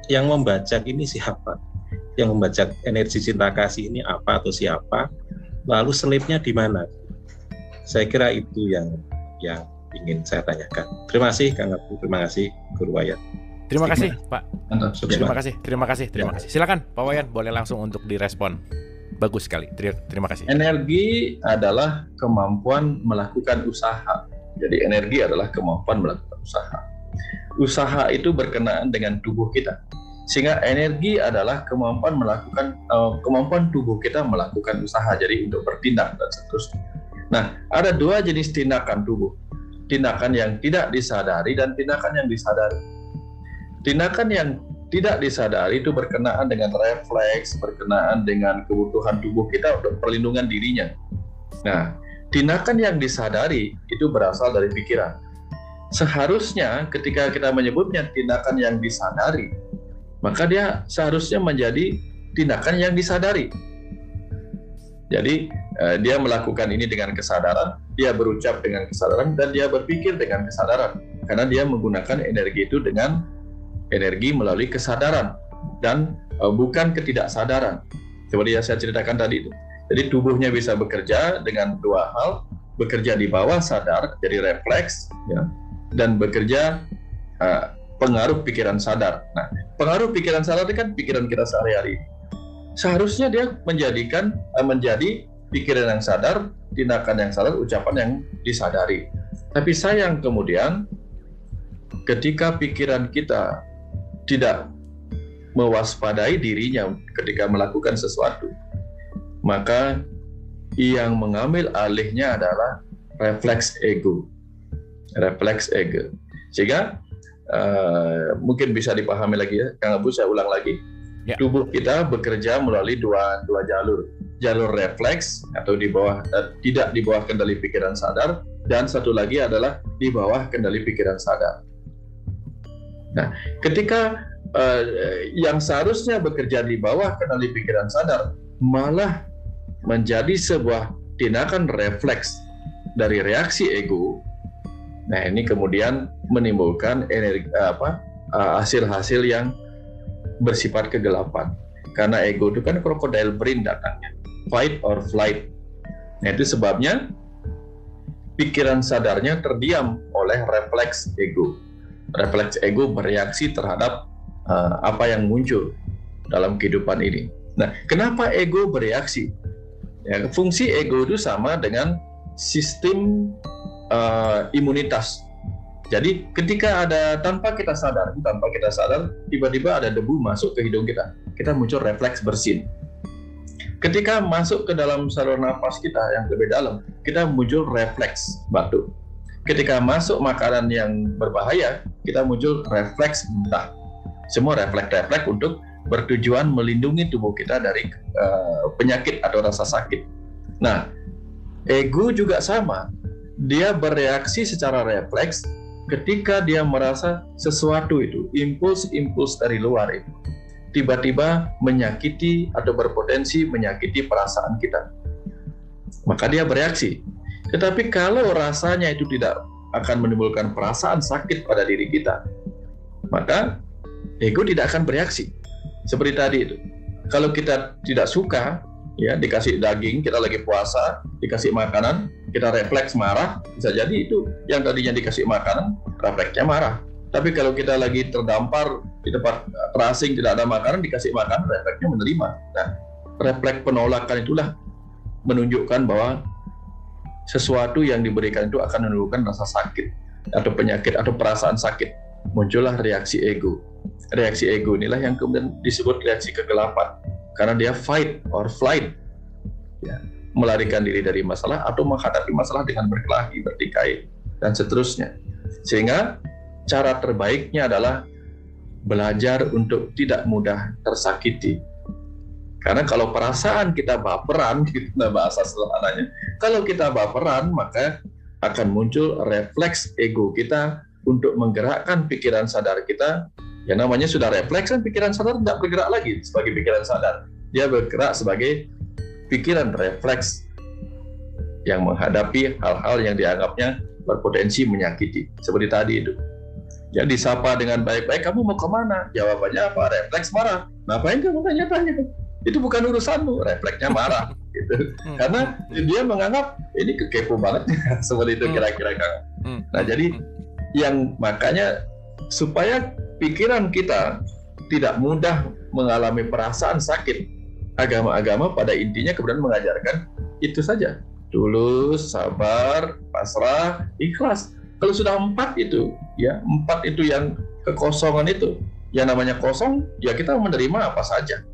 yang membajak ini siapa? Yang membajak energi cinta kasih ini apa atau siapa? Lalu selipnya di mana? Saya kira itu yang ingin saya tanyakan. Terima kasih Kang Abu, terima kasih Guru Wayan. Terima kasih Pak. Terima kasih. Silakan Pak Wayan, boleh langsung untuk direspon. Bagus sekali. Terima kasih. Energi adalah kemampuan melakukan usaha. Jadi energi adalah kemampuan melakukan usaha. Usaha itu berkenaan dengan tubuh kita. Sehingga energi adalah kemampuan tubuh kita melakukan usaha. Jadi untuk bertindak dan seterusnya. Nah, ada dua jenis tindakan tubuh. Tindakan yang tidak disadari dan tindakan yang disadari. Tindakan yang tidak disadari itu berkenaan dengan refleks, berkenaan dengan kebutuhan tubuh kita untuk perlindungan dirinya. Nah, tindakan yang disadari itu berasal dari pikiran. Seharusnya ketika kita menyebutnya tindakan yang disadari, maka dia seharusnya menjadi tindakan yang disadari. Jadi dia melakukan ini dengan kesadaran, dia berucap dengan kesadaran, dan dia berpikir dengan kesadaran. Karena dia menggunakan energi itu dengan energi melalui kesadaran dan bukan ketidaksadaran. Seperti yang saya ceritakan tadi itu. Jadi tubuhnya bisa bekerja dengan dua hal, bekerja di bawah sadar, jadi refleks, ya, dan bekerja pengaruh pikiran sadar. Nah, pengaruh pikiran sadar itu kan pikiran kita sehari-hari. Seharusnya dia menjadi pikiran yang sadar, tindakan yang sadar, ucapan yang disadari. Tapi sayang kemudian ketika pikiran kita tidak mewaspadai dirinya ketika melakukan sesuatu, maka yang mengambil alihnya adalah refleks ego. Sehingga mungkin bisa dipahami lagi ya, Kang Abu, saya ulang lagi. Ya. Tubuh kita bekerja melalui dua jalur refleks atau tidak di bawah kendali pikiran sadar, dan satu lagi adalah di bawah kendali pikiran sadar. Nah, ketika yang seharusnya bekerja di bawah kendali pikiran sadar malah menjadi sebuah tindakan refleks dari reaksi ego, nah ini kemudian menimbulkan hasil-hasil yang bersifat kegelapan. Karena ego itu kan crocodile brain datangnya, fight or flight. Nah itu sebabnya pikiran sadarnya terdiam oleh refleks ego. Refleks ego bereaksi terhadap apa yang muncul dalam kehidupan ini. Nah, kenapa ego bereaksi? Ya, fungsi ego itu sama dengan sistem imunitas. Jadi ketika tanpa kita sadar, tiba-tiba ada debu masuk ke hidung kita muncul refleks bersin. Ketika masuk ke dalam saluran nafas kita yang lebih dalam, kita muncul refleks batuk. Ketika masuk makanan yang berbahaya, kita muncul refleks muntah. Semua refleks untuk bertujuan melindungi tubuh kita dari penyakit atau rasa sakit. Nah, ego juga sama. Dia bereaksi secara refleks ketika dia merasa sesuatu itu, impuls dari luar itu, tiba-tiba menyakiti atau berpotensi menyakiti perasaan kita. Maka dia bereaksi. Tetapi kalau rasanya itu tidak akan menimbulkan perasaan sakit pada diri kita, maka ego tidak akan bereaksi. Seperti tadi itu. Kalau kita tidak suka, ya dikasih daging, kita lagi puasa, dikasih makanan, kita refleks marah, bisa jadi itu yang tadinya dikasih makanan, refleksnya marah. Tapi kalau kita lagi terdampar di tempat terasing, tidak ada makanan, dikasih makanan, refleksnya menerima. Nah, refleks penolakan itulah menunjukkan bahwa sesuatu yang diberikan itu akan menimbulkan rasa sakit atau penyakit atau perasaan sakit. Muncullah reaksi ego. Reaksi ego inilah yang kemudian disebut reaksi kegelapan, karena dia fight or flight, ya, melarikan diri dari masalah atau menghadapi masalah dengan berkelahi, bertikai, dan seterusnya. Sehingga cara terbaiknya adalah belajar untuk tidak mudah tersakiti. Karena kalau perasaan kita baperan, kita bahasa sederhananya, kalau kita baperan maka akan muncul refleks ego kita untuk menggerakkan pikiran sadar kita. Ya namanya sudah refleks kan, pikiran sadar tidak bergerak lagi sebagai pikiran sadar. Dia bergerak sebagai pikiran refleks yang menghadapi hal-hal yang dianggapnya berpotensi menyakiti. Seperti tadi itu. Ya disapa dengan baik-baik, kamu mau kemana? Jawabannya apa? Refleks marah. Ngapain kamu tanya-tanya? Itu bukan urusanmu, refleksnya marah. Gitu. Karena dia menganggap ini kekepo banget. Seperti itu kira-kira Kang. Nah jadi yang makanya supaya pikiran kita tidak mudah mengalami perasaan sakit, agama-agama pada intinya kemudian mengajarkan itu saja, tulus, sabar, pasrah, ikhlas. Kalau sudah 4 itu, ya 4 itu yang kekosongan itu, yang namanya kosong, ya kita menerima apa saja,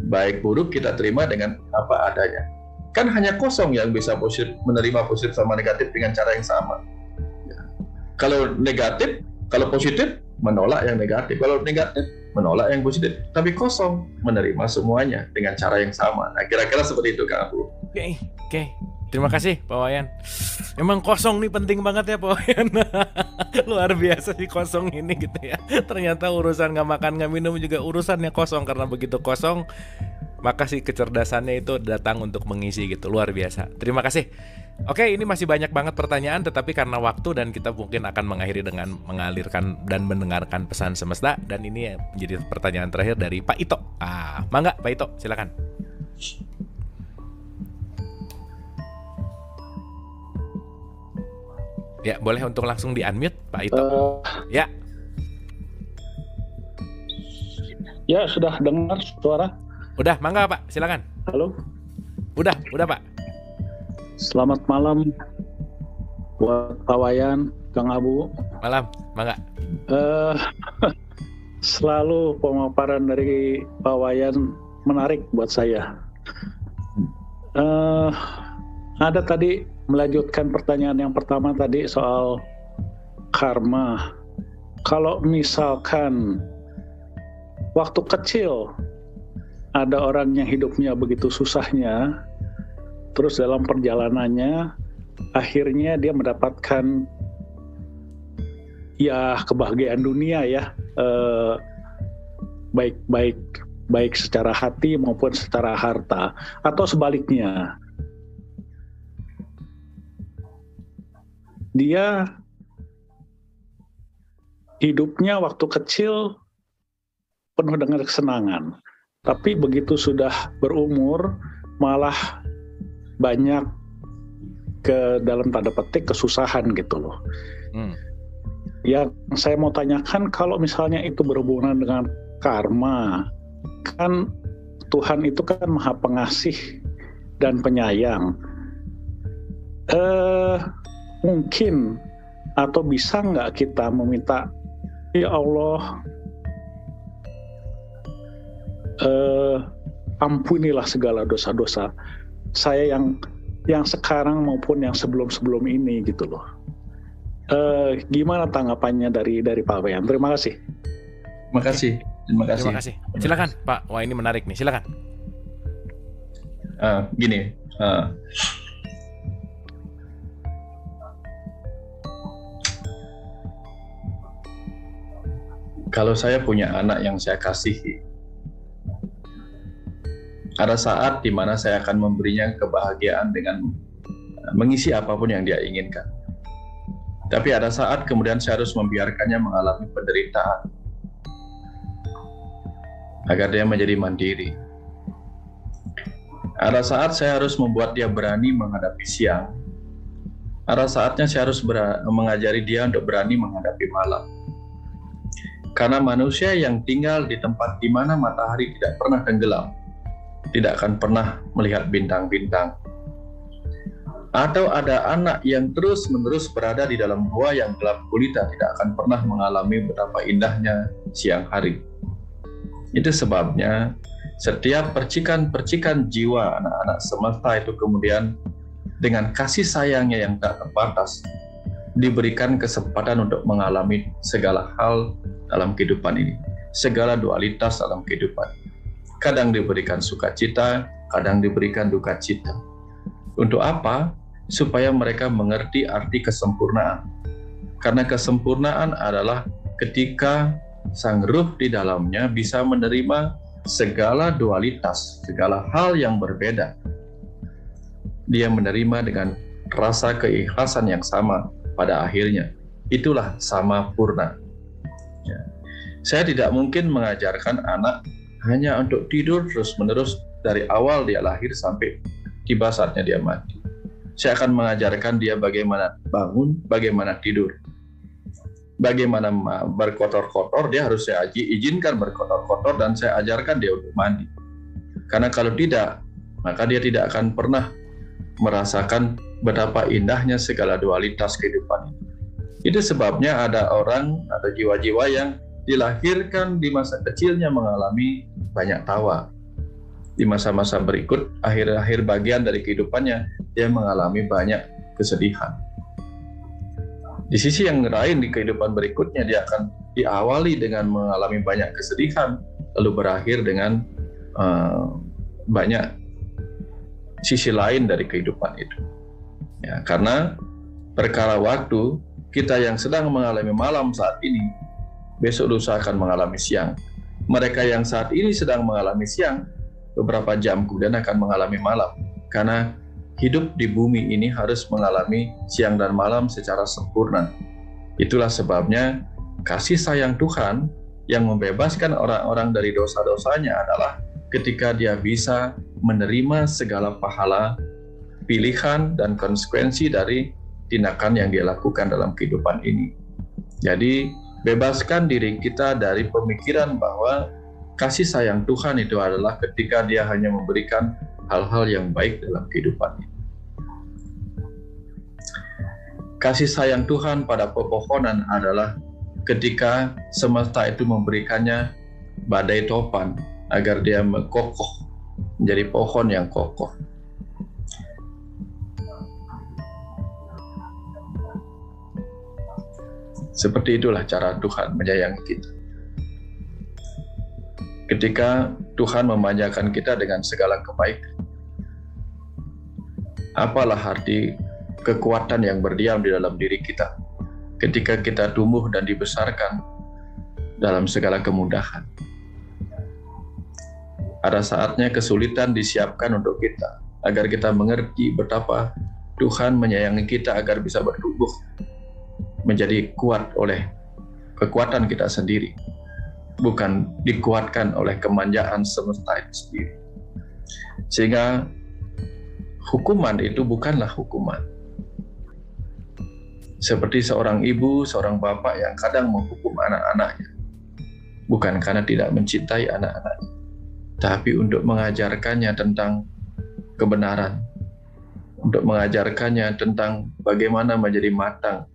baik buruk kita terima dengan apa adanya. Kan hanya kosong yang bisa menerima positif sama negatif dengan cara yang sama. Ya. Kalau negatif, kalau positif menolak yang negatif, kalau negatif menolak yang positif, tapi kosong menerima semuanya dengan cara yang sama. Nah, kira-kira seperti itu Kang Abu. Oke. Terima kasih Pak Wayan. Emang kosong nih penting banget ya Pak Wayan. Luar biasa sih kosong ini gitu ya. Ternyata urusan nggak makan nggak minum juga urusannya kosong, karena begitu kosong maka si kecerdasannya itu datang untuk mengisi gitu. Luar biasa. Terima kasih. Oke, ini masih banyak banget pertanyaan, tetapi karena waktu dan kita mungkin akan mengakhiri dengan mengalirkan dan mendengarkan pesan semesta, dan ini menjadi pertanyaan terakhir dari Pak Ito. Mangga Pak Ito, silakan. Ya, boleh untuk langsung di-unmute Pak Ito. Ya. Ya, sudah dengar suara? Udah, mangga Pak, silakan. Halo? Udah Pak. Selamat malam buat Pak Wayan, Kang Abu. Malam, mangga. Selalu pemaparan dari Pak Wayan menarik buat saya. Ada tadi melanjutkan pertanyaan yang pertama tadi soal karma. Kalau misalkan waktu kecil ada orang yang hidupnya begitu susahnya, terus dalam perjalanannya akhirnya dia mendapatkan ya kebahagiaan dunia ya, baik secara hati maupun secara harta, atau sebaliknya dia hidupnya waktu kecil penuh dengan kesenangan, tapi begitu sudah berumur malah banyak ke dalam tanda petik kesusahan gitu loh. Yang saya mau tanyakan, kalau misalnya itu berhubungan dengan karma, kan Tuhan itu kan Maha Pengasih dan Penyayang. Mungkin atau bisa nggak kita meminta, ya Allah, ampunilah segala dosa-dosa saya yang sekarang maupun yang sebelum-sebelum ini gitu loh. Gimana tanggapannya dari Pak Wayan? Terima kasih. Terima kasih. Silakan Pak. Wah, ini menarik nih. Silakan. Gini, kalau saya punya anak yang saya kasihi, ada saat di mana saya akan memberinya kebahagiaan dengan mengisi apapun yang dia inginkan. Tapi ada saat kemudian saya harus membiarkannya mengalami penderitaan agar dia menjadi mandiri. Ada saat saya harus membuat dia berani menghadapi siang. Ada saatnya saya harus mengajari dia untuk berani menghadapi malam. Karena manusia yang tinggal di tempat di mana matahari tidak pernah tenggelam, tidak akan pernah melihat bintang-bintang. Atau ada anak yang terus-menerus berada di dalam gua yang gelap gulita, tidak akan pernah mengalami betapa indahnya siang hari. Itu sebabnya setiap percikan-percikan jiwa anak-anak semesta itu kemudian dengan kasih sayangnya yang tak terbatas diberikan kesempatan untuk mengalami segala hal dalam kehidupan ini, segala dualitas dalam kehidupan. Kadang diberikan sukacita, kadang diberikan duka cita. Untuk apa? Supaya mereka mengerti arti kesempurnaan. Karena kesempurnaan adalah ketika sang ruh di dalamnya bisa menerima segala dualitas, segala hal yang berbeda. Dia menerima dengan rasa keikhlasan yang sama pada akhirnya. Itulah sama purna. Ya. Saya tidak mungkin mengajarkan anak hanya untuk tidur terus-menerus dari awal dia lahir sampai tiba saatnya dia mati. Saya akan mengajarkan dia bagaimana bangun, bagaimana tidur. Bagaimana berkotor-kotor, dia harus saya izinkan berkotor-kotor dan saya ajarkan dia untuk mandi. Karena kalau tidak, maka dia tidak akan pernah merasakan betapa indahnya segala dualitas kehidupan ini. Itu sebabnya ada orang atau jiwa-jiwa yang dilahirkan di masa kecilnya mengalami banyak tawa. Di masa-masa berikut, akhir-akhir bagian dari kehidupannya, dia mengalami banyak kesedihan. Di sisi yang lain, di kehidupan berikutnya, dia akan diawali dengan mengalami banyak kesedihan, lalu berakhir dengan banyak sisi lain dari kehidupan itu. Ya, karena perkara waktu, kita yang sedang mengalami malam saat ini, besok lusa akan mengalami siang. Mereka yang saat ini sedang mengalami siang, beberapa jam kemudian akan mengalami malam. Karena hidup di bumi ini harus mengalami siang dan malam secara sempurna. Itulah sebabnya kasih sayang Tuhan yang membebaskan orang-orang dari dosa-dosanya adalah ketika dia bisa menerima segala pahala, pilihan, dan konsekuensi dari tindakan yang dia lakukan dalam kehidupan ini. Jadi, bebaskan diri kita dari pemikiran bahwa kasih sayang Tuhan itu adalah ketika dia hanya memberikan hal-hal yang baik dalam kehidupan ini. Kasih sayang Tuhan pada pepohonan adalah ketika semesta itu memberikannya badai topan agar dia kokoh, menjadi pohon yang kokoh. Seperti itulah cara Tuhan menyayangi kita. Ketika Tuhan memanjakan kita dengan segala kebaikan, apalah arti kekuatan yang berdiam di dalam diri kita ketika kita tumbuh dan dibesarkan dalam segala kemudahan. Ada saatnya kesulitan disiapkan untuk kita, agar kita mengerti betapa Tuhan menyayangi kita agar bisa bertumbuh menjadi kuat oleh kekuatan kita sendiri, bukan dikuatkan oleh kemanjaan semesta itu sendiri. Sehingga hukuman itu bukanlah hukuman. Seperti seorang ibu, seorang bapak yang kadang menghukum anak-anaknya, bukan karena tidak mencintai anak-anaknya, tapi untuk mengajarkannya tentang kebenaran, untuk mengajarkannya tentang bagaimana menjadi matang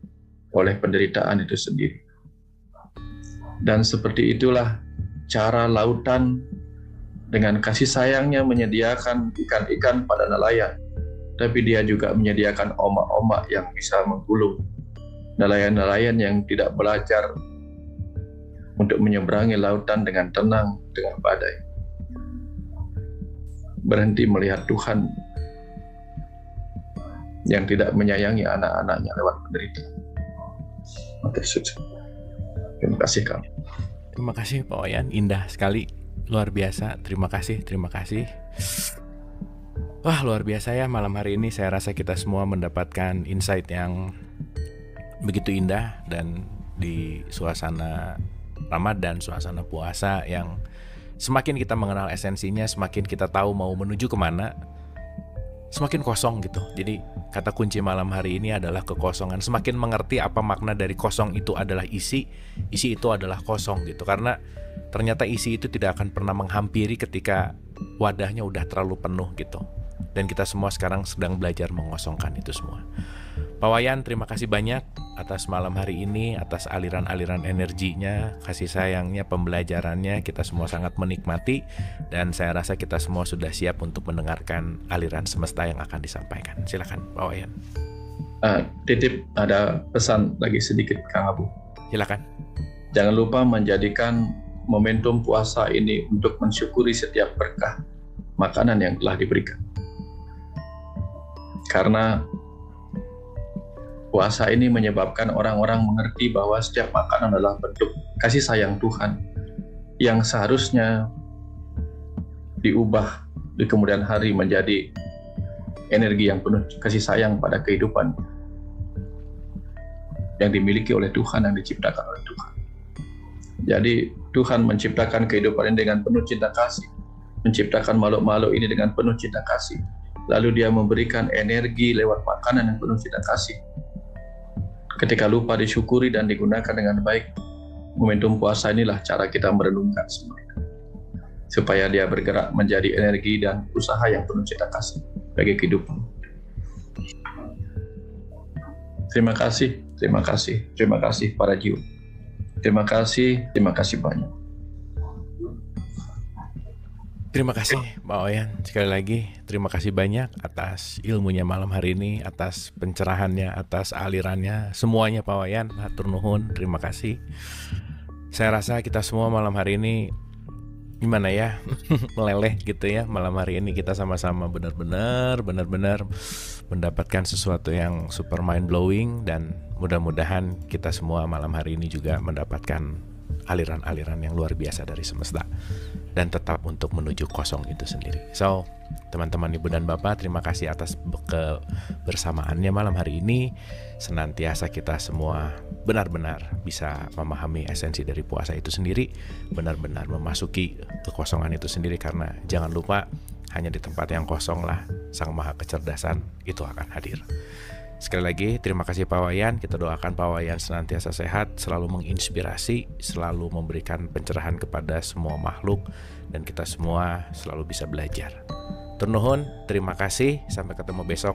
oleh penderitaan itu sendiri. Dan seperti itulah cara lautan dengan kasih sayangnya menyediakan ikan-ikan pada nelayan, tapi dia juga menyediakan omak-omak yang bisa menggulung nelayan-nelayan yang tidak belajar untuk menyeberangi lautan dengan tenang, dengan badai. Berhenti melihat Tuhan yang tidak menyayangi anak-anaknya lewat penderitaan. Oke, sudah. Terima kasih kami. Terima kasih Pak Wayan, indah sekali, luar biasa. Terima kasih. Wah, luar biasa ya malam hari ini. Saya rasa kita semua mendapatkan insight yang begitu indah, dan di suasana Ramadan, suasana puasa yang semakin kita mengenal esensinya, semakin kita tahu mau menuju kemana, semakin kosong gitu. Jadi kata kunci malam hari ini adalah kekosongan. Semakin mengerti apa makna dari kosong itu adalah isi itu adalah kosong gitu. Karena ternyata isi itu tidak akan pernah menghampiri ketika wadahnya udah terlalu penuh gitu. Dan kita semua sekarang sedang belajar mengosongkan itu semua. Pak Wayan, terima kasih banyak atas malam hari ini, atas aliran-aliran energinya, kasih sayangnya, pembelajarannya. Kita semua sangat menikmati, dan saya rasa kita semua sudah siap untuk mendengarkan aliran semesta yang akan disampaikan. Silakan Pak Wayan. Titip ada pesan lagi sedikit Kang Abu. Silakan. Jangan lupa menjadikan momentum puasa ini untuk mensyukuri setiap berkah makanan yang telah diberikan. Karena puasa ini menyebabkan orang-orang mengerti bahwa setiap makanan adalah bentuk kasih sayang Tuhan yang seharusnya diubah di kemudian hari menjadi energi yang penuh kasih sayang pada kehidupan yang dimiliki oleh Tuhan, yang diciptakan oleh Tuhan. Jadi Tuhan menciptakan kehidupan ini dengan penuh cinta kasih, menciptakan makhluk-makhluk ini dengan penuh cinta kasih, lalu dia memberikan energi lewat makanan yang penuh cinta kasih. Ketika lupa disyukuri dan digunakan dengan baik, momentum puasa inilah cara kita merenungkan semua itu, supaya dia bergerak menjadi energi dan usaha yang penuh cinta kasih bagi kehidupan. Terima kasih para jiwa. Terima kasih banyak. Terima kasih Pak Wayan, sekali lagi terima kasih banyak atas ilmunya malam hari ini, atas pencerahannya, atas alirannya, semuanya Pak Wayan. Hatur nuhun, terima kasih. Saya rasa kita semua malam hari ini gimana ya, meleleh gitu ya. Malam hari ini kita sama-sama benar-benar mendapatkan sesuatu yang super mind blowing, dan mudah-mudahan kita semua malam hari ini juga mendapatkan aliran-aliran yang luar biasa dari semesta, dan tetap untuk menuju kosong itu sendiri. So, teman-teman ibu dan bapak, terima kasih atas kebersamaannya malam hari ini. Senantiasa kita semua benar-benar bisa memahami esensi dari puasa itu sendiri, benar-benar memasuki kekosongan itu sendiri, karena jangan lupa hanya di tempat yang kosong lah Sang Maha Kecerdasan itu akan hadir. Sekali lagi terima kasih Pak Wayan. Kita doakan Pak Wayan senantiasa sehat, selalu menginspirasi, selalu memberikan pencerahan kepada semua makhluk, dan kita semua selalu bisa belajar. Tur nuhun, terima kasih, sampai ketemu besok.